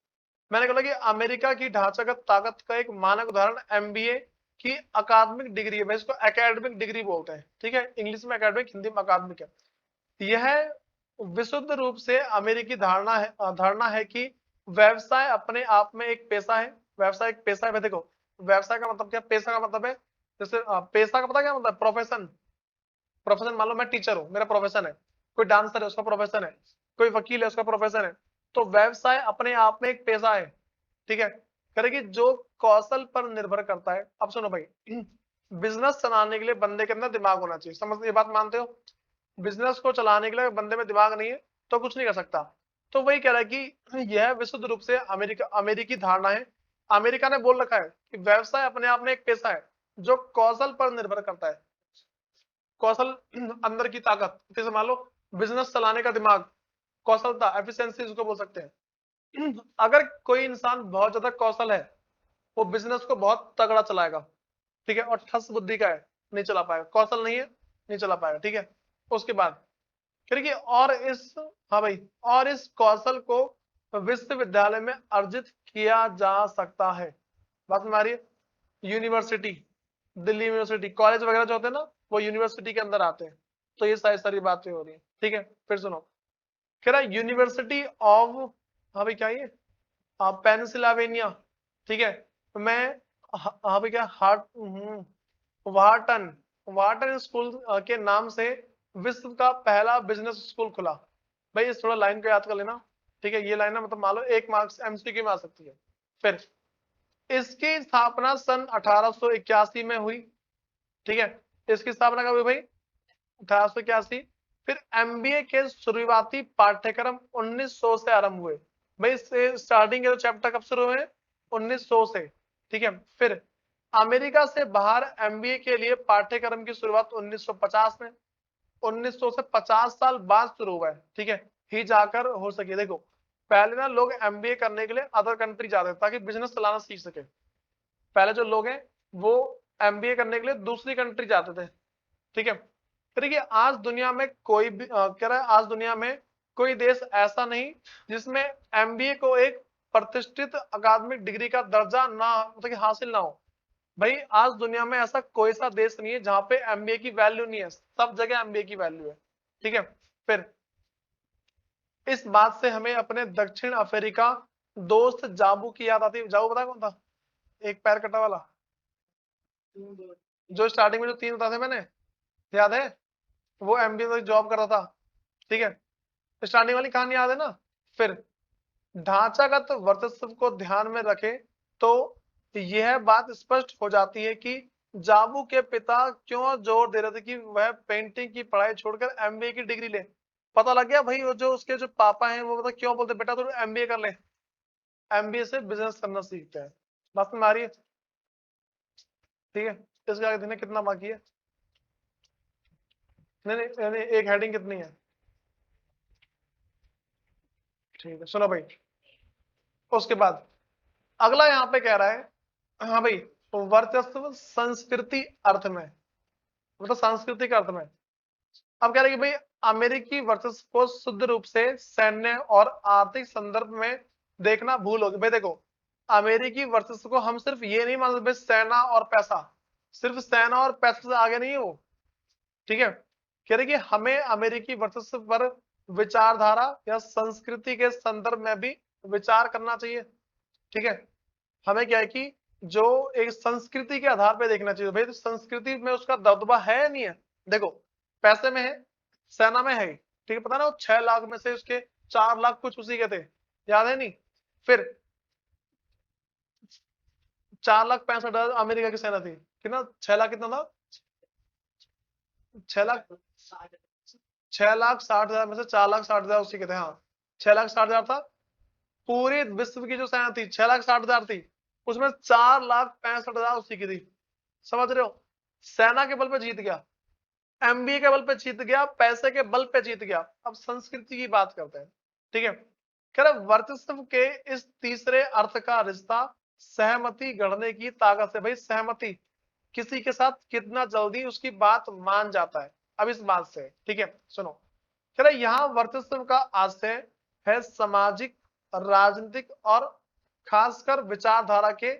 मैंने कहा कि अमेरिका की ढांचागत ताकत का एक मानक उदाहरण एमबीए की अकादमिक डिग्री है। इसको एकेडमिक डिग्री बोलते हैं, ठीक है, इंग्लिश में एकेडमिक, हिंदी में अकादमिक है। यह विशुद्ध रूप से अमेरिकी धारणा है कि व्यवसाय अपने आप में एक पेशा है। व्यवसाय एक पेशा है। देखो व्यवसाय का मतलब क्या, पेशा का मतलब है, जैसे पेशा का पता क्या मतलब, प्रोफेशन। प्रोफेशन मान लो मैं टीचर हूँ, मेरा प्रोफेशन है। कोई डांसर है, उसका प्रोफेशन है। कोई वकील है, उसका प्रोफेशन है। तो व्यवसाय अपने आप में एक पेशा है, ठीक है। करेगी जो कौशल पर निर्भर करता है। अब सुनो भाई, बिजनेस चलाने के लिए बंदे के अंदर दिमाग होना चाहिए, समझ ये बात मानते हो? बिजनेस को चलाने के लिए बंदे में दिमाग नहीं है तो कुछ नहीं कर सकता। तो वही कह रहा है कि यह विशुद्ध रूप से अमेरिकी धारणा है। अमेरिका ने बोल रखा है कि व्यवसाय अपने आप में एक पेशा है जो कौशल पर निर्भर करता है। कौशल, अंदर की ताकत, जैसे मान लो बिजनेस चलाने का दिमाग, कौशलता, एफिशिएंसी उसको बोल सकते हैं। अगर कोई इंसान बहुत ज्यादा कौशल है, वो बिजनेस को बहुत तगड़ा चलाएगा, ठीक है, और ठस बुद्धि का है, नहीं चला पाएगा। कौशल नहीं है, नहीं चला पाएगा, ठीक है। उसके बाद फिर और इस, हाँ भाई, और इस कौशल को विश्वविद्यालय में अर्जित किया जा सकता है। बात में आ रही है? यूनिवर्सिटी, दिल्ली यूनिवर्सिटी, कॉलेज वगैरह जो होते हैं ना, वो यूनिवर्सिटी के अंदर आते हैं। तो ये सारी सारी बातें हो रही है, ठीक है। फिर सुनो, कह रहा यूनिवर्सिटी ऑफ, हाँ भाई क्या ये, पेंसिल्वेनिया, ठीक है। तो मैं, हाँ भाई क्या, वार्टन, वार्टन स्कूल के नाम से विश्व का पहला बिजनेस स्कूल खुला। भाई इस थोड़ा लाइन को याद कर लेना, ठीक है। ये लाइन ना मतलब मान लो 1 मार्क्स एमसीक्यू में आ सकती है। फिर इसकी स्थापना सन 1881 में हुई, ठीक है। इसकी स्थापना कब हुई भाई? 1881। फिर एमबीए के शुरुआती पाठ्यक्रम 1900 से आरंभ हुए। भाई स्टार्टिंग के चैप्टर कब शुरू हुए? 1900 से, ठीक है। फिर अमेरिका से बाहर एमबीए के लिए पाठ्यक्रम की शुरुआत 1950 में, 1900 से 50 साल बाद शुरू हुआ है, ठीक है, ही जाकर हो सके। देखो पहले ना लोग एमबीए करने के लिए अदर कंट्री जाते थे ताकि बिजनेस चलाना सीख सके। पहले जो लोग हैं वो एमबीए करने के लिए दूसरी कंट्री जाते थे, ठीक है। फिर देखिए आज दुनिया में कोई भी कह रहा है, आज दुनिया में कोई देश ऐसा नहीं जिसमें एमबीए को एक प्रतिष्ठित अकादमिक डिग्री का दर्जा ना, मतलब कि हासिल ना हो। भाई आज दुनिया में ऐसा कोई सा देश नहीं है जहां पे एमबीए की वैल्यू नहीं है, सब जगह एमबीए की वैल्यू है, ठीक है। फिर इस बात से हमें अपने दक्षिण अफ्रीका दोस्त जाबू की याद आती है। जाबू पता है कौन था? एक पैर कटा वाला, जो स्टार्टिंग में जो 3 बताए थे मैंने, याद है? वो एमबीए में जॉब कर रहा था, ठीक है। स्टार्टिंग वाली कहानी याद है ना? फिर ढांचागत वर्चस्व को ध्यान में रखें तो यह बात स्पष्ट हो जाती है कि जाबू के पिता क्यों जोर दे रहे थे कि वह पेंटिंग की पढ़ाई छोड़कर एमबीए की डिग्री ले? पता लग गया भाई, वो जो उसके जो पापा हैं वो मतलब क्यों बोलते बेटा तू एमबीए कर ले, एमबीए से बिजनेस करना सीखते हैं। बस में आ रही है? ठीक है, इसके आगे देखना कितना बाकी है। नहीं नहीं यानी एक हेडिंग कितनी है? ठीक है, सुनो भाई। उसके बाद अगला यहाँ पे कह रहा है, हाँ भाई, वर्चस्व संस्कृति अर्थ में, मतलब सांस्कृतिक अर्थ में। अब कह रहे हैं कि भाई अमेरिकी वर्चस्व को शुद्ध रूप से सैन्य और आर्थिक संदर्भ में देखना भूल होगी। भाई देखो, अमेरिकी वर्चस्व को हम सिर्फ ये नहीं मान सकते सेना और पैसा, सिर्फ सेना और पैसे से आगे नहीं है वो। ठीक है, कह रहे कि हमें अमेरिकी वर्चस्व पर विचारधारा या संस्कृति के संदर्भ में भी विचार करना चाहिए। ठीक है, हमें क्या है कि जो एक संस्कृति के आधार पे देखना चाहिए भाई, तो संस्कृति में उसका दबदबा है या नहीं है। देखो, पैसे में है, सेना में है, ठीक है, पता ना वो 6 लाख में से उसके 4 लाख कुछ उसी के थे, याद है नहीं? फिर 4,65,000 अमेरिका की सेना थी, कितना 6 लाख कितना था? 6 लाख, 6,60,000 में से 4,60,000 उसी के थे। हाँ, 6,60,000 था। पूरे विश्व की जो सेना थी 6,60,000 थी, उसमें 4,65,000 उसी की थी। समझ रहे हो? सेना के बल पे जीत गया, एमबीए के बल पे जीत गया, पैसे के बल पे जीत गया। अब संस्कृति की बात करते हैं। ठीक है, कह रहे वर्चस्व के इस तीसरे अर्थ का रिश्ता सहमति गढ़ने की ताकत से। भाई सहमति, किसी के साथ कितना जल्दी उसकी बात मान जाता है। अब इस बात से, ठीक है, सुनो, कह रहे यहाँ वर्चस्व का आशय है सामाजिक, राजनीतिक और खासकर विचारधारा के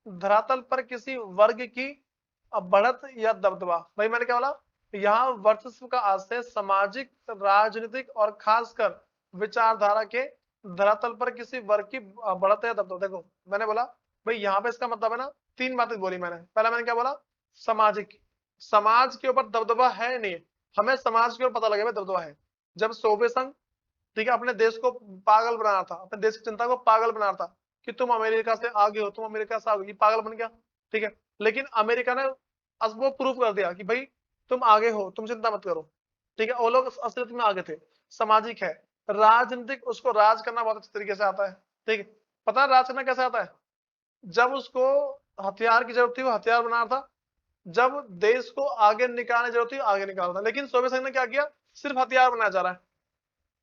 धरातल पर किसी वर्ग की बढ़त या दबदबा। भाई मैंने क्या बोला? यहाँ वर्चस्व का आशय सामाजिक, राजनीतिक और खासकर विचारधारा के धरातल पर किसी वर्ग की बढ़त या दबदबा। देखो मैंने बोला भाई यहाँ पे इसका मतलब है ना, 3 बातें बोली मैंने। पहला मैंने क्या बोला? सामाजिक, समाज के ऊपर दबदबा है नहीं, हमें समाज के ऊपर पता लगे भाई दबदबा है। जब सोवियत संघ, ठीक है, अपने देश को पागल बनाना था, अपने देश की जनता को पागल बनाना था कि तुम अमेरिका से आगे हो, तुम अमेरिका से आगे, ये पागल बन गया। ठीक है, लेकिन अमेरिका ने वो प्रूव कर दिया कि भाई तुम आगे हो, तुम चिंता मत करो। ठीक है, वो लोग असलियत में आगे थे। सामाजिक है, राजनीतिक, उसको राज करना बहुत अच्छे तरीके से आता है। ठीक है, पता है राज करना कैसे आता है? जब उसको हथियार की जरूरत थी वो हथियार बना रहा था, जब देश को आगे निकालने की जरूरत थी आगे निकाल रहा था। लेकिन सोवियत संघ ने क्या किया? सिर्फ हथियार बनाया जा रहा है,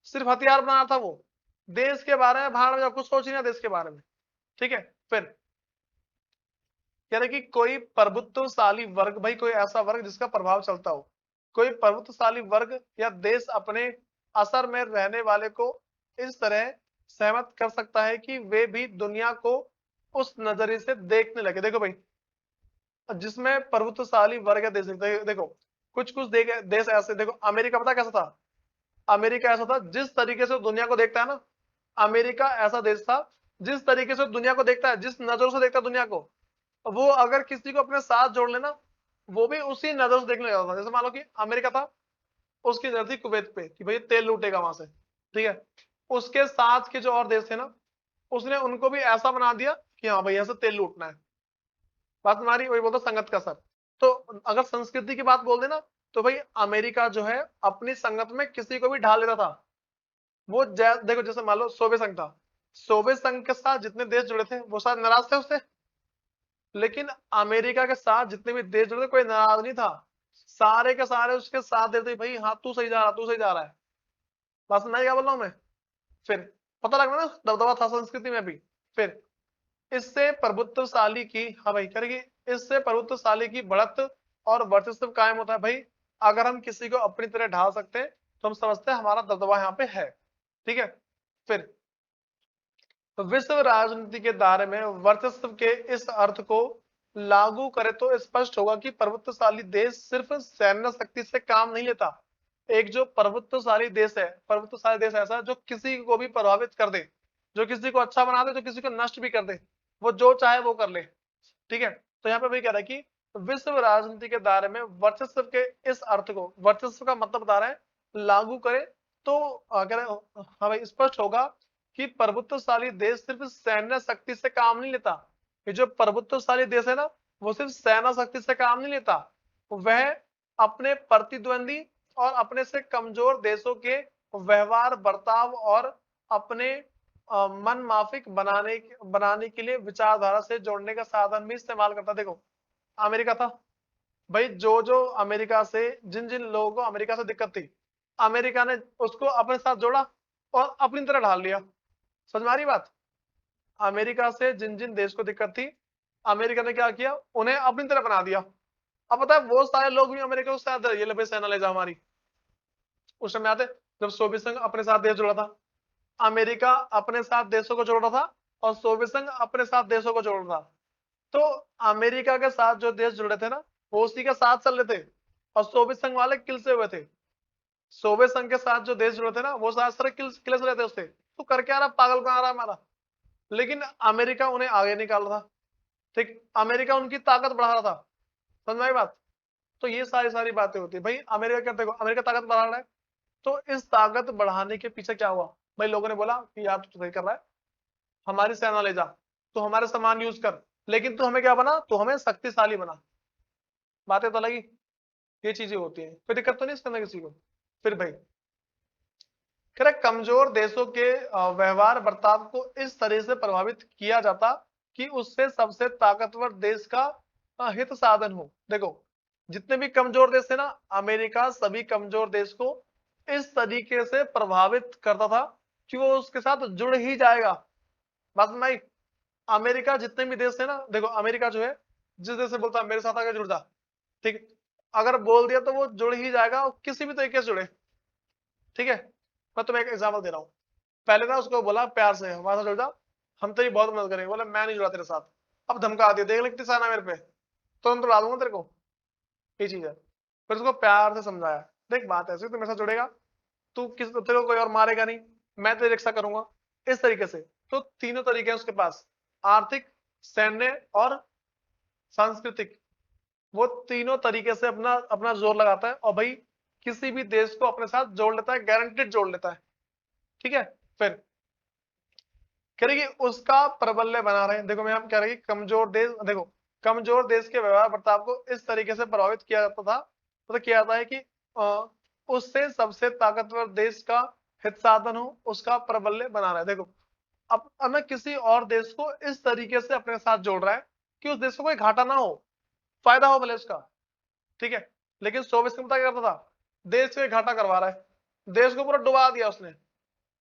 सिर्फ हथियार बना रहा था वो, देश के बारे में भाड़ में कुछ सोच ही ना देश के बारे में। ठीक है, फिर कह रहे कि कोई प्रभुत्वशाली वर्ग, भाई कोई ऐसा वर्ग जिसका प्रभाव चलता हो, कोई प्रभुत्वशाली वर्ग या देश अपने असर में रहने वाले को इस तरह सहमत कर सकता है कि वे भी दुनिया को उस नजरिए से देखने लगे। देखो भाई, जिसमें प्रभुत्वशाली वर्ग या देश, देखो कुछ कुछ देश ऐसे, देखो अमेरिका पता कैसा था? अमेरिका ऐसा था जिस तरीके से दुनिया को देखता है ना, अमेरिका ऐसा देश था जिस तरीके से दुनिया को देखता है, जिस नजरों से देखता है दुनिया को, वो अगर किसी को अपने साथ जोड़ लेना, वो भी उसी नजर से देखने लगा था। जैसे मान लो कि अमेरिका था, उसकी नजर थी कुवैत पे कि भाई तेल लूटेगा वहां से। ठीक है, उसके साथ के जो और देश थे ना, उसने उनको भी ऐसा बना दिया कि हाँ भाई यहाँ से तेल लूटना है। बात हमारी वही बोलता संगत का सर। तो अगर संस्कृति की बात बोल देना, तो भाई अमेरिका जो है अपनी संगत में किसी को भी ढाल लेता था। वो देखो जैसे मान लो सोवियत संघ था, सोवियत संघ के साथ जितने देश जुड़े थे वो शायद नाराज थे उससे, लेकिन अमेरिका के साथ जितने भी देश जुड़े थे कोई नाराज नहीं था, सारे के सारे उसके साथ देते भाई हाँ तू सही जा रहा, तू सही जा रहा है। बस मैं क्या बोल रहा हूँ मैं? फिर पता लग रहा ना दबदबा था संस्कृति में भी। फिर इससे प्रभुत्वशाली की, हाँ भाई करेगी, इससे प्रभुत्वशाली की बढ़त और वर्चस्व कायम होता है। भाई अगर हम किसी को अपनी तरह ढाल सकते हैं तो हम समझते हैं हमारा दबदबा यहाँ पे है। ठीक है, फिर तो विश्व राजनीति के दायरे में वर्चस्व के इस अर्थ को लागू करे तो स्पष्ट होगा कि प्रभुत्वशाली देश सिर्फ सैन्य शक्ति से काम नहीं लेता। एक जो प्रभुत्वशाली देश है, प्रभुत्वशाली देश ऐसा जो किसी को भी प्रभावित कर दे, जो किसी को अच्छा बना दे, जो किसी को नष्ट भी कर दे, वो जो चाहे वो कर ले। ठीक है, तो यहाँ पे वही कह रहा है कि विश्व राजनीति के दायरे में वर्चस्व के इस अर्थ को, वर्चस्व का मतलब बता रहा है, लागू करे तो अगर, हाँ भाई, स्पष्ट होगा कि प्रभुत्वशाली देश सिर्फ सैन्य शक्ति से काम नहीं लेता। ये जो प्रभुत्वशाली देश है ना, वो सिर्फ सेना शक्ति से काम नहीं लेता, वह अपने प्रतिद्वंदी और अपने से कमजोर देशों के व्यवहार, बर्ताव और अपने मन माफिक बनाने के लिए विचारधारा से जोड़ने का साधन भी इस्तेमाल करता। देखो अमेरिका था भाई, जो अमेरिका से जिन जिन लोगों को अमेरिका से दिक्कत थी, अमेरिका ने उसको अपने साथ जोड़ा और अपनी तरह ढाल लिया। समझ में आ रही बात? अमेरिका से जिन जिन देश को दिक्कत थी, अमेरिका ने क्या किया, उन्हें अपनी तरह बना दिया। अब पता है वो सारे लोग भी अमेरिका के साथ ये ले सेना ले जा हमारी। उस समय आते जब सोवियत संघ अपने साथ देश जुड़ा था, अमेरिका अपने साथ देशों को जोड़ रहा था और सोवियत संघ अपने साथ देशों को जोड़ रहा था। तो अमेरिका के साथ जो देश जुड़े थे ना, वो उसी के साथ चल रहे थे और सोवियत संघ वाले किलसे हुए थे। सोवियत संघ के साथ जो देश जुड़े थे ना, वो सारे किले से रहते उससे। तो कर क्या रहा, पागल बना रहा है हमारा। लेकिन अमेरिका उन्हें आगे निकाल रहा था, ठीक, अमेरिका उनकी ताकत बढ़ा रहा था। समझ में आई बात? तो ये सारी बातें होती है भाई। अमेरिका क्या, देखो अमेरिका ताकत बढ़ा रहा है, तो इस ताकत बढ़ाने के पीछे क्या हुआ भाई, लोगों ने बोला कि यार तू सही कर रहा है, हमारी सेना ले जा, तो हमारे सामान यूज कर, लेकिन तू हमें क्या बना, तू हमें शक्तिशाली बना। बातें तो लगी, ये चीजें होती हैं, कोई दिक्कत तो नहीं इसके अंदर किसी को। फिर भाई कह रहे कमजोर देशों के व्यवहार बर्ताव को इस तरह से प्रभावित किया जाता कि उससे सबसे ताकतवर देश का हित साधन हो। देखो जितने भी कमजोर देश थे ना, अमेरिका सभी कमजोर देश को इस तरीके से प्रभावित करता था कि वो उसके साथ जुड़ ही जाएगा। बात में आई? अमेरिका जितने भी देश थे ना, देखो अमेरिका जो है जिस देश से बोलता है मेरे साथ आगे जुड़ जा, ठीक, अगर बोल दिया तो वो जुड़ ही जाएगा और किसी भी तरीके से जुड़े। ठीक है, मैं तुम्हें एक एग्जाम्पल दे रहा हूँ। पहले ना उसको बोला प्यार से हमारे साथ जुड़ जा, हम तेरी बहुत मदद करेंगे, बोला मैं नहीं जुड़ा तेरे साथ। अब धमका दिया, देख ले कितनी साना मेरे पे, तुरंत उड़ा दूंगा तेरे को। ये चीज है। फिर उसको प्यार से समझाया, देख बात ऐसी, तू मेरे साथ जुड़ेगा, तू तेरे को कोई और मारेगा नहीं, मैं तेरी रक्षा करूंगा, इस तरीके से। तो तीनों तरीके हैं उसके पास, आर्थिक, सैन्य और सांस्कृतिक। वो तीनों तरीके से अपना अपना जोर लगाता है और भाई किसी भी देश को अपने साथ जोड़ लेता है, गारंटेड जोड़ लेता है। ठीक है, फिर कह रही कि उसका प्रबल्य बना रहे। देखो मैं हम कह रहे कि कमजोर देश, देखो कमजोर देश के व्यवहार बर्ताव को इस तरीके से प्रभावित किया जाता था, तो किया जाता है कि उससे सबसे ताकतवर देश का हित साधन हो, उसका प्रबल्य बना रहा है। देखो अब मैं किसी और देश को इस तरीके से अपने साथ जोड़ रहा है कि उस देश को कोई घाटा ना हो, फायदा हो भले उसका। ठीक है, लेकिन सोवियत संघ क्या करता था, देश से घाटा करवा रहा है, देश को पूरा डुबा दिया उसने।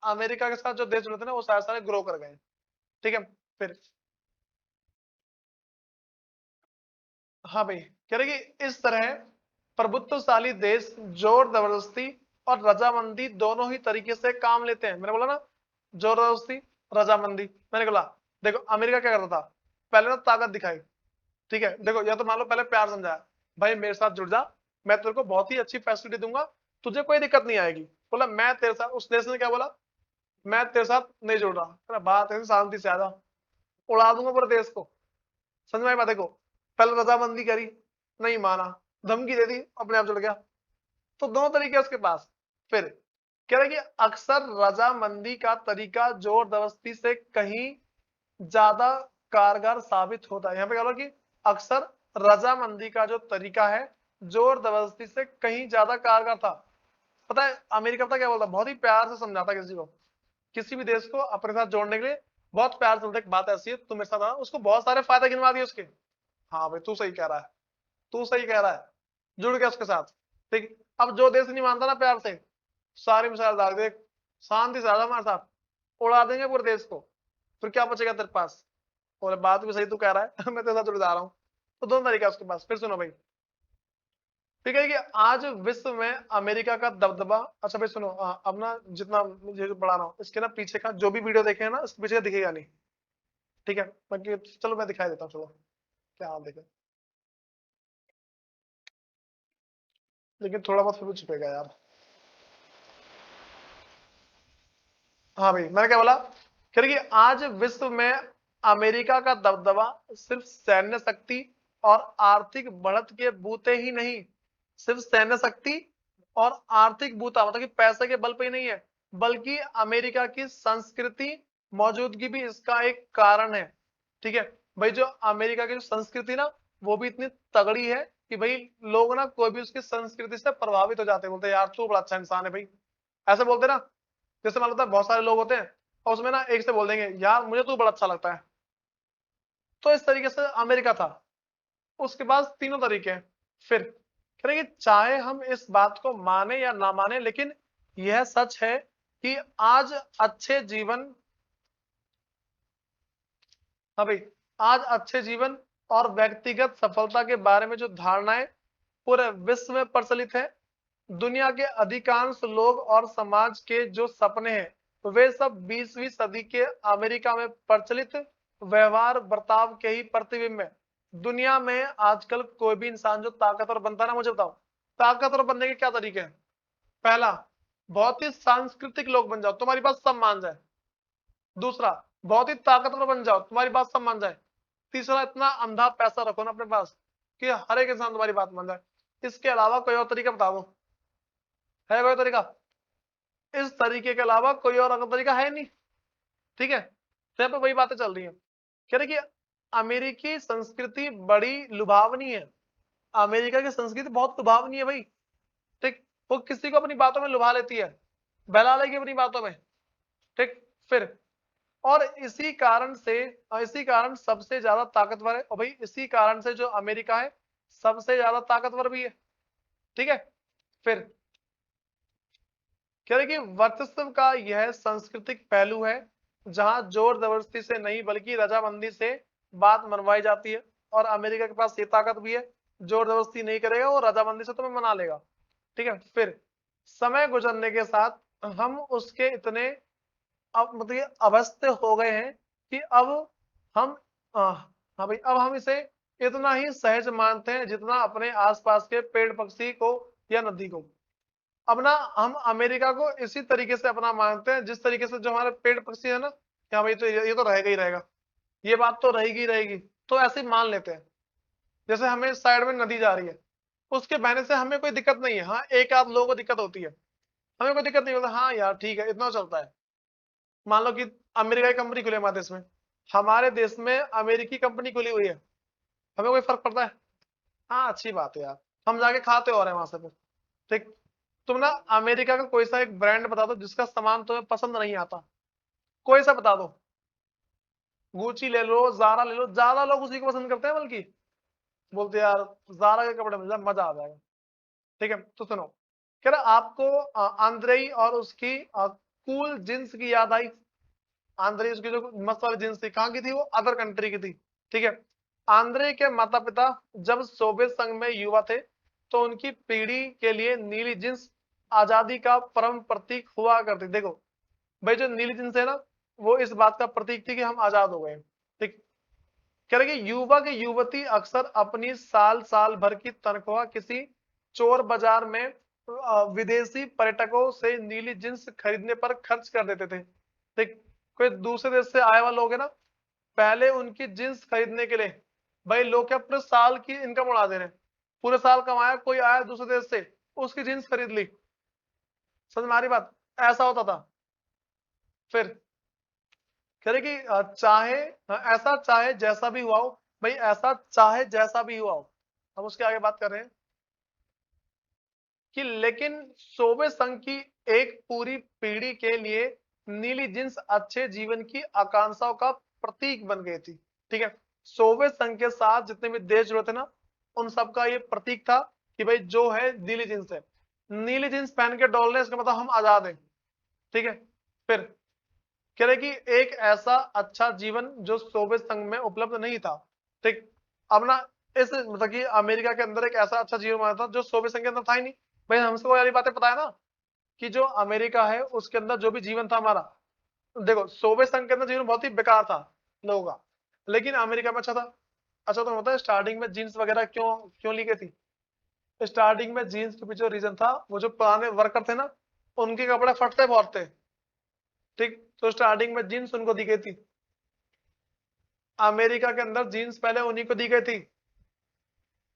अमेरिका के साथ जो देश जुड़े थे ना, वो सारे सारे ग्रो कर गए। ठीक है, फिर हाँ भाई कह रहे कि इस तरह प्रभुत्वशाली देश जोर जबरदस्ती और रजामंदी दोनों ही तरीके से काम लेते हैं। मैंने बोला ना, जोर जबरदस्ती, रजामंदी। मैंने बोला देखो अमेरिका क्या करता था, पहले ना ताकत दिखाई, ठीक है, देखो या तो मान लो पहले प्यार समझाया, भाई मेरे साथ जुड़ जा, मैं तेरे को बहुत ही अच्छी फैसिलिटी दूंगा, तुझे कोई दिक्कत नहीं आएगी। बोला मैं तेरे साथ, उस देश ने क्या बोला, मैं तेरे साथ नहीं जुड़ रहा, बात ऐसी शांति से आ जा, उड़ा दूंगा पूरे देश को। समझ में आई बात? देखो पहले रजामंदी करी, नहीं माना, धमकी दे दी, अपने आप जुड़ गया। तो दोनों तरीके उसके पास। फिर कह रहे कि अक्सर रजामंदी का तरीका जोर जबरदस्ती से कहीं ज्यादा कारगर साबित होता है। यहाँ पे कह लो कि अक्सर रजामंदी का जो तरीका है जोर जबरदस्ती से कहीं ज्यादा कारगर था। पता है अमेरिका पता क्या बोलता, बहुत ही प्यार से समझाता किसी को, किसी भी देश को अपने साथ जोड़ने के लिए बहुत प्यार से बोलता है, बात ऐसी है तुम मेरे साथ आना, उसको बहुत सारे फायदे गिनवा दिए उसके। हाँ भाई तू सही कह रहा है, तू सही कह रहा है, जुड़ गया उसके साथ। ठीक, अब जो देश नहीं मानता ना प्यार से, सारी मिसाइल दाग दे, शांति से आ जा हमारे साथ, उड़ा देंगे पूरे देश को, फिर क्या बचेगा तेरे पास। और बात भी सही तू कह रहा है मैं तेरे साथ जुड़ जा रहा हूँ। तो दोनों तरीका उसके पास। फिर सुनो भाई, ठीक है कि आज विश्व में अमेरिका का दबदबा, अच्छा भाई सुनो, अब ना जितना मुझे पढ़ा रहा हूँ इसके ना पीछे का जो भी वीडियो देखे हैं ना, इसके पीछे का दिखेगा नहीं। ठीक है, बाकी चलो मैं दिखाई देता हूँ, चलो क्या हाल देखे, लेकिन थोड़ा बहुत फिर भी छुपेगा यार। हाँ भाई मैंने क्या बोला, कह रही कि आज विश्व में अमेरिका का दबदबा सिर्फ सैन्य शक्ति और आर्थिक बढ़त के बूते ही नहीं, सिर्फ सैन्य शक्ति और आर्थिक बूता मतलब कि पैसे के बल पे ही नहीं है, बल्कि अमेरिका की संस्कृति मौजूदगी भी इसका एक कारण है। ठीक है भाई, जो अमेरिका की जो संस्कृति ना, वो भी इतनी तगड़ी है कि भाई लोग ना कोई भी उसकी संस्कृति से प्रभावित हो जाते हैं, बोलते हैं यार तू बड़ा अच्छा इंसान है भाई, ऐसे बोलते ना। जैसे मान लो बहुत सारे लोग होते हैं और उसमें ना एक से बोल देंगे यार मुझे तू बड़ा अच्छा लगता है। तो इस तरीके से अमेरिका था। उसके बाद तीनों तरीके हैं। फिर कह रहे कि चाहे हम इस बात को माने या ना माने, लेकिन यह सच है कि आज अच्छे जीवन, हाँ भाई, आज अच्छे जीवन और व्यक्तिगत सफलता के बारे में जो धारणाएं पूरे विश्व में प्रचलित है, दुनिया के अधिकांश लोग और समाज के जो सपने हैं वे सब 20वीं सदी के अमेरिका में प्रचलित व्यवहार बर्ताव के ही प्रतिबिंब है। दुनिया में आजकल कोई भी इंसान जो ताकतवर बनता है ना, मुझे बताओ ताकतवर बनने के क्या तरीके हैं। पहला, बहुत ही सांस्कृतिक लोग बन जाओ, तुम्हारी बात सब मान जाए। दूसरा, बहुत ही ताकतवर बन जाओ, तुम्हारी बात सब मान जाए। तीसरा, इतना अंधा पैसा रखो ना अपने पास कि हर एक इंसान तुम्हारी बात मान जाए। इसके अलावा कोई और तरीका बताओ, है कोई तरीका? इस तरीके के अलावा कोई और अगर तरीका है नहीं। ठीक है, तो यहाँ पे वही बातें चल रही हैं। कह रहे कि अमेरिकी संस्कृति बड़ी लुभावनी है। अमेरिका की संस्कृति बहुत लुभावनी है भाई। ठीक, वो किसी को अपनी बातों में लुभा लेती है, बहला लेगी अपनी बातों में। ठीक, फिर और इसी कारण सबसे ज्यादा ताकतवर है, और भाई इसी कारण से जो अमेरिका है सबसे ज्यादा ताकतवर भी है। ठीक है, फिर कह रहे कि वर्चस्व का यह सांस्कृतिक पहलू है जहां जोर जबरदस्ती से नहीं बल्कि रजामंदी से बात मनवाई जाती है। और अमेरिका के पास ये ताकत भी है, जोर जबरदस्ती नहीं करेगा, वो रजामंदी से तुम्हें मना लेगा। ठीक है, फिर समय गुजरने के साथ हम उसके इतने अब मतलब अभ्यस्त हो गए हैं कि अब हम हाँ भाई, अब हम इसे इतना ही सहज मानते हैं जितना अपने आसपास के पेड़ पक्षी को या नदी को। अब ना हम अमेरिका को इसी तरीके से अपना मानते हैं जिस तरीके से जो हमारे पेड़ पक्षी है ना, क्या भाई तो ये तो रहेगा ही रहेगा, ये बात तो रहेगी ही रहेगी, तो ऐसे ही मान लेते हैं। जैसे हमें साइड में नदी जा रही है, उसके बहने से हमें कोई दिक्कत नहीं है। हाँ, एक आध लोगों को दिक्कत होती है, हमें कोई दिक्कत नहीं होता, हाँ यार ठीक है, इतना चलता है। मान लो कि अमेरिका की कंपनी खुली हमारे देश में, हमारे देश में अमेरिकी कंपनी खुली हुई है, हमें कोई फर्क पड़ता है? हाँ, अच्छी बात है यार, हम जाके खाते और हैं वहां से फिर। ठीक, तुम ना अमेरिका का कोई सा एक ब्रांड बता दो जिसका सामान तुम्हें पसंद नहीं आता, कोई सा बता दो। गुची ले लो, जारा ले लो, ज्यादा लोग उसी को पसंद करते हैं, बल्कि बोलते हैं यार जारा के कपड़े मिल जाए मजा आ जाएगा। ठीक है, तो सुनो, कह रहा आपको आंद्रेई और उसकी कूल जींस की याद आई? आंद्रे उसकी जो मस्त वाली जींस थी, कहाँ की थी वो? अदर कंट्री की थी। ठीक है, आंद्रे के माता पिता जब सोवियत संघ में युवा थे तो उनकी पीढ़ी के लिए नीली जींस आजादी का परम प्रतीक हुआ करती। देखो भाई, जो नीली जींस है ना, वो इस बात का प्रतीक थी कि हम आजाद हो गए। ठीक, कह रहे कि युवक युवती अक्सर अपनी साल साल भर की तनख्वाह किसी चोर बाजार में विदेशी पर्यटकों से नीली जींस खरीदने पर खर्च कर देते थे। ठीक, कोई दूसरे देश से आए हुए लोग है ना, पहले उनकी जींस खरीदने के लिए भाई लोग क्या पूरे साल की इनकम उड़ा दे रहे हैं। पूरे साल कमाया, कोई आया दूसरे देश से, उसकी जींस खरीद ली। समझ में आ रही बात? ऐसा होता था। फिर कह रहे कि ऐसा चाहे जैसा भी हुआ हो, भाई ऐसा चाहे जैसा भी हुआ हो, हम उसके आगे बात कर रहे हैं कि लेकिन सोवियत संघ की एक पूरी पीढ़ी के लिए नीली जींस अच्छे जीवन की आकांक्षाओं का प्रतीक बन गई थी। ठीक है, सोवियत संघ के साथ जितने भी देश जुड़े थे ना, उन सबका ये प्रतीक था कि भाई जो है नीली जींस है, नीली जींस पहन के डोलने इसका मतलब हम आजाद हैं। ठीक है, फिर कह रहे कि एक ऐसा अच्छा जीवन जो सोवियत संघ में उपलब्ध नहीं था। ठीक, अब ना इस मतलब कि अमेरिका के अंदर एक ऐसा अच्छा जीवन माना था जो सोवियत संघ के अंदर था ही नहीं। भाई हमसे वो वाली बातें पता है ना कि जो अमेरिका है उसके अंदर जो भी जीवन था हमारा, देखो सोवियत संघ के अंदर जीवन बहुत ही बेकार था लोगों का, लेकिन अमेरिका में अच्छा था। अच्छा, तो होता है स्टार्टिंग में जीन्स वगैरह क्यों क्यों ली गई थी? स्टार्टिंग में जीन्स के पीछे रीजन था, वो जो पुराने वर्कर थे ना, उनके कपड़े फटते बहुत थे। ठीक, तो स्टार्टिंग में जीन्स उनको दी गई थी। अमेरिका के अंदर जीन्स पहले उन्हीं को दी गई थी,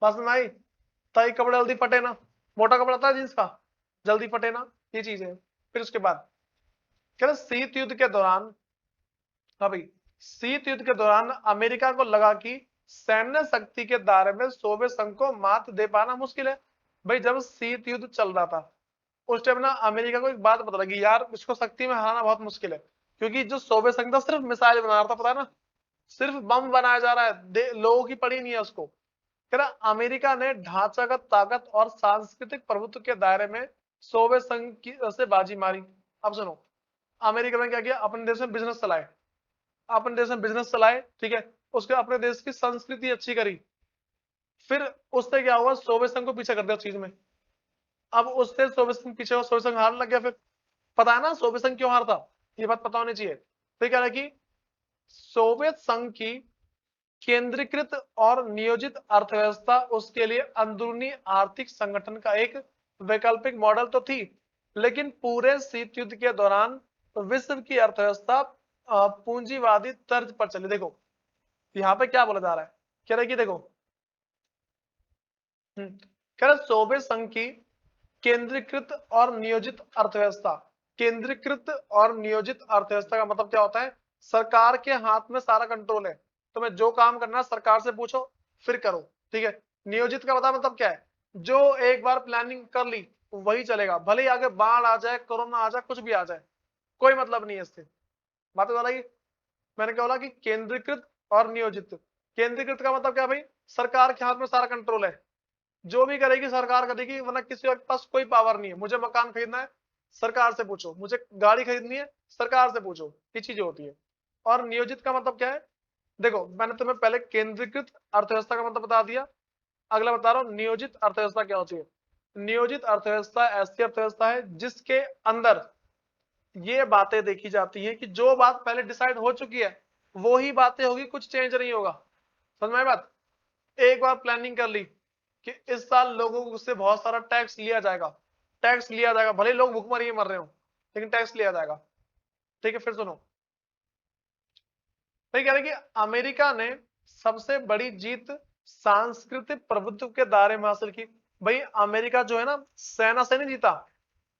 बस में आई, ताकि कपड़े जल्दी फटे ना। मोटा कपड़ा था जीन्स का, जल्दी फटे ना, ये चीज है। फिर उसके बाद कह रहे शीत युद्ध के दौरान, हाँ भाई, शीत युद्ध के दौरान अमेरिका को लगा कि सैन्य शक्ति के दायरे में सोवियत संघ को मात दे पाना मुश्किल है। भाई जब शीत युद्ध चल रहा था उस टाइम ना अमेरिका को एक बात पता लगी, यार इसको शक्ति में हराना बहुत मुश्किल है, क्योंकि जो सोवियत संघ था सिर्फ मिसाइल बना रहा था, पता है ना, सिर्फ बम बनाया जा रहा है, लोगों की पड़ी नहीं है उसको। कह रहा अमेरिका ने ढांचागत ताकत और सांस्कृतिक प्रभुत्व के दायरे में सोवियत संघ की से बाजी मारी। अब सुनो, अमेरिका ने क्या किया, अपने देश में बिजनेस चलाए, अपने देश में बिजनेस चलाए, ठीक है, उसके अपने देश की संस्कृति अच्छी करी, फिर उससे क्या हुआ, सोवियत संघ को पीछे कर दिया उस चीज में। अब उससे सोवियत संघ पीछे हुआ, सोवियत संघ हारने लग गया। फिर पता है ना सोवियत संघ क्यों हार था, ये बात पता होनी चाहिए। तो क्या है कि सोवियत संघ की केंद्रीकृत और नियोजित अर्थव्यवस्था उसके लिए अंदरूनी आर्थिक संगठन का एक वैकल्पिक मॉडल तो थी, लेकिन पूरे शीत युद्ध के दौरान विश्व की अर्थव्यवस्था पूंजीवादी तर्ज पर चली। देखो यहाँ पे क्या बोला जा रहा है, कह रहे कि देखो कह रहे सोवियत संघ की केंद्रीकृत और नियोजित अर्थव्यवस्था, केंद्रीकृत और नियोजित अर्थव्यवस्था का मतलब क्या होता है, सरकार के हाथ में सारा कंट्रोल है, तुम्हें जो काम करना है सरकार से पूछो फिर करो, ठीक है। नियोजित का मतलब क्या है, जो एक बार प्लानिंग कर ली वही चलेगा, भले ही आगे बाढ़ आ जाए, कोरोना आ जाए, कुछ भी आ जाए, कोई मतलब नहीं है इससे। बात बता रही, मैंने क्या बोला कि केंद्रीकृत और नियोजित। केंद्रीकृत का मतलब क्या भाई, सरकार के हाथ में सारा कंट्रोल है, जो भी करेगी सरकार करेगी, वरना किसी के पास कोई पावर नहीं है। मुझे मकान खरीदना है सरकार से पूछो, मुझे गाड़ी खरीदनी है सरकार से पूछो, ये चीजें होती है। और नियोजित का मतलब क्या है, देखो मैंने तुम्हें पहले केंद्रीकृत अर्थव्यवस्था का मतलब बता दिया, अगला बता रहा हूँ नियोजित अर्थव्यवस्था क्या होती है। नियोजित अर्थव्यवस्था ऐसी अर्थव्यवस्था है जिसके अंदर ये बातें देखी जाती है कि जो बात पहले डिसाइड हो चुकी है वो ही बातें होगी, कुछ चेंज नहीं होगा। समझ में आई बात, एक बार प्लानिंग कर ली कि इस साल लोगों से बहुत सारा टैक्स लिया जाएगा, टैक्स लिया जाएगा, भले लोग भूखमरी मर रहे हो लेकिन टैक्स लिया जाएगा, ठीक है। फिर सुनो, तो कह रहे कि अमेरिका ने सबसे बड़ी जीत सांस्कृतिक प्रभुत्व के दायरे में हासिल की। भाई अमेरिका जो है ना सेना से नहीं जीता,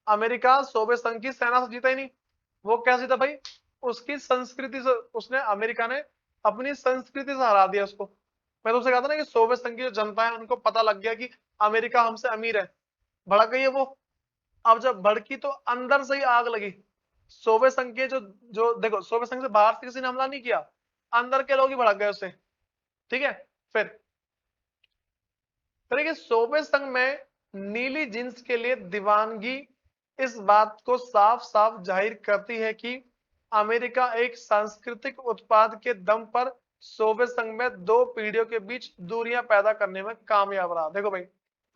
अमेरिका सोवियत संघ की सेना से जीता ही नहीं, वो क्या जीता भाई, उसकी संस्कृति से, उसने अमेरिका ने अपनी संस्कृति से हरा दिया उसको। मैं तुमसे कहता ना कि सोवियत संघ की जो जनता है उनको पता लग गया कि अमेरिका हमसे अमीर है, भड़क गई है वो। अब जब भड़की तो अंदर से ही आग लगी। सोवियत संघ के जो जो देखो सोवियत संघ से बाहर से किसी ने हमला नहीं किया, अंदर के लोग ही भड़क गए उससे, ठीक है। फिर तरीके सोवियत संघ में नीली जींस के लिए दीवानगी इस बात को साफ साफ जाहिर करती है कि अमेरिका एक सांस्कृतिक उत्पाद के दम पर सोवियत संघ में दो पीढ़ियों के बीच दूरियां पैदा करने में कामयाब रहा। देखो भाई,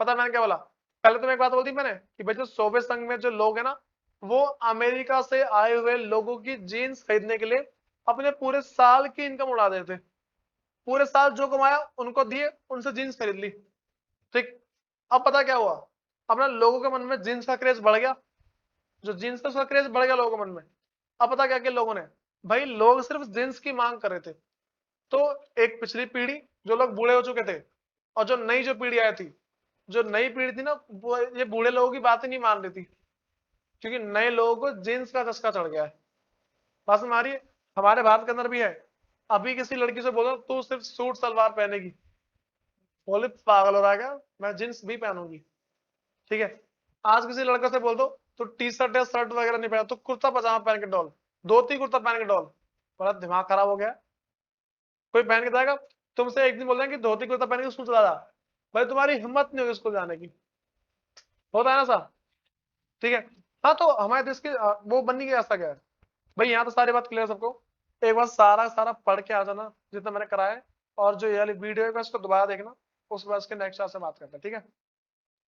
पता मैंने क्या बोला, पहले तो एक बात बोलती मैंने कि भाई जो सोवियत संघ में जो लोग है ना, वो अमेरिका से आए हुए लोगों की जीन्स खरीदने के लिए अपने पूरे साल की इनकम उड़ा देते, पूरे साल जो कमाया उनको दिए, उनसे जीन्स खरीद ली, ठीक। अब पता क्या हुआ, अपना लोगों के मन में जीन्स का क्रेज बढ़ गया, जो जीन्स का उसका क्रेज बढ़ गया लोगों के मन में। अब पता क्या किया लोगों ने, भाई लोग सिर्फ जीन्स की मांग कर रहे थे, तो एक पिछली पीढ़ी जो लोग बूढ़े हो चुके थे और जो नई जो पीढ़ी आई थी, जो नई पीढ़ी थी ना वो ये बूढ़े लोगों की बात ही नहीं मान रही थी, क्योंकि नए लोगों को जीन्स का चस्का चढ़ गया है। बात समझ आ रही है, हमारे भारत के अंदर भी है। अभी किसी लड़की से बोलो तू सिर्फ सूट सलवार पहनेगी, बोले पागल हो रहा है क्या, मैं जींस भी पहनूंगी, ठीक है। आज किसी लड़के से बोल दो तो टी शर्ट या शर्ट वगैरह नहीं पहना, तो कुर्ता पजामा पहन के डॉल, धोती कुर्ता पहन के डॉल, बड़ा दिमाग खराब हो गया। कोई पहन के जाएगा, तुमसे एक दिन बोल रहे कि धोती कुर्ता पहन के स्कूल चला जा, भाई तुम्हारी हिम्मत नहीं होगी स्कूल जाने की, होता है ना सर, ठीक है। हाँ तो हमारे देश की वो बननी क्या ऐसा क्या है भाई, यहाँ तो सारी बात क्लियर सबको। एक बार सारा सारा पढ़ के आ जाना जितना मैंने कराया है, और जो ये वाली वीडियो है उसको दोबारा देखना, उसके बाद उसके नेक्स्ट क्लास से बात करते हैं, ठीक है।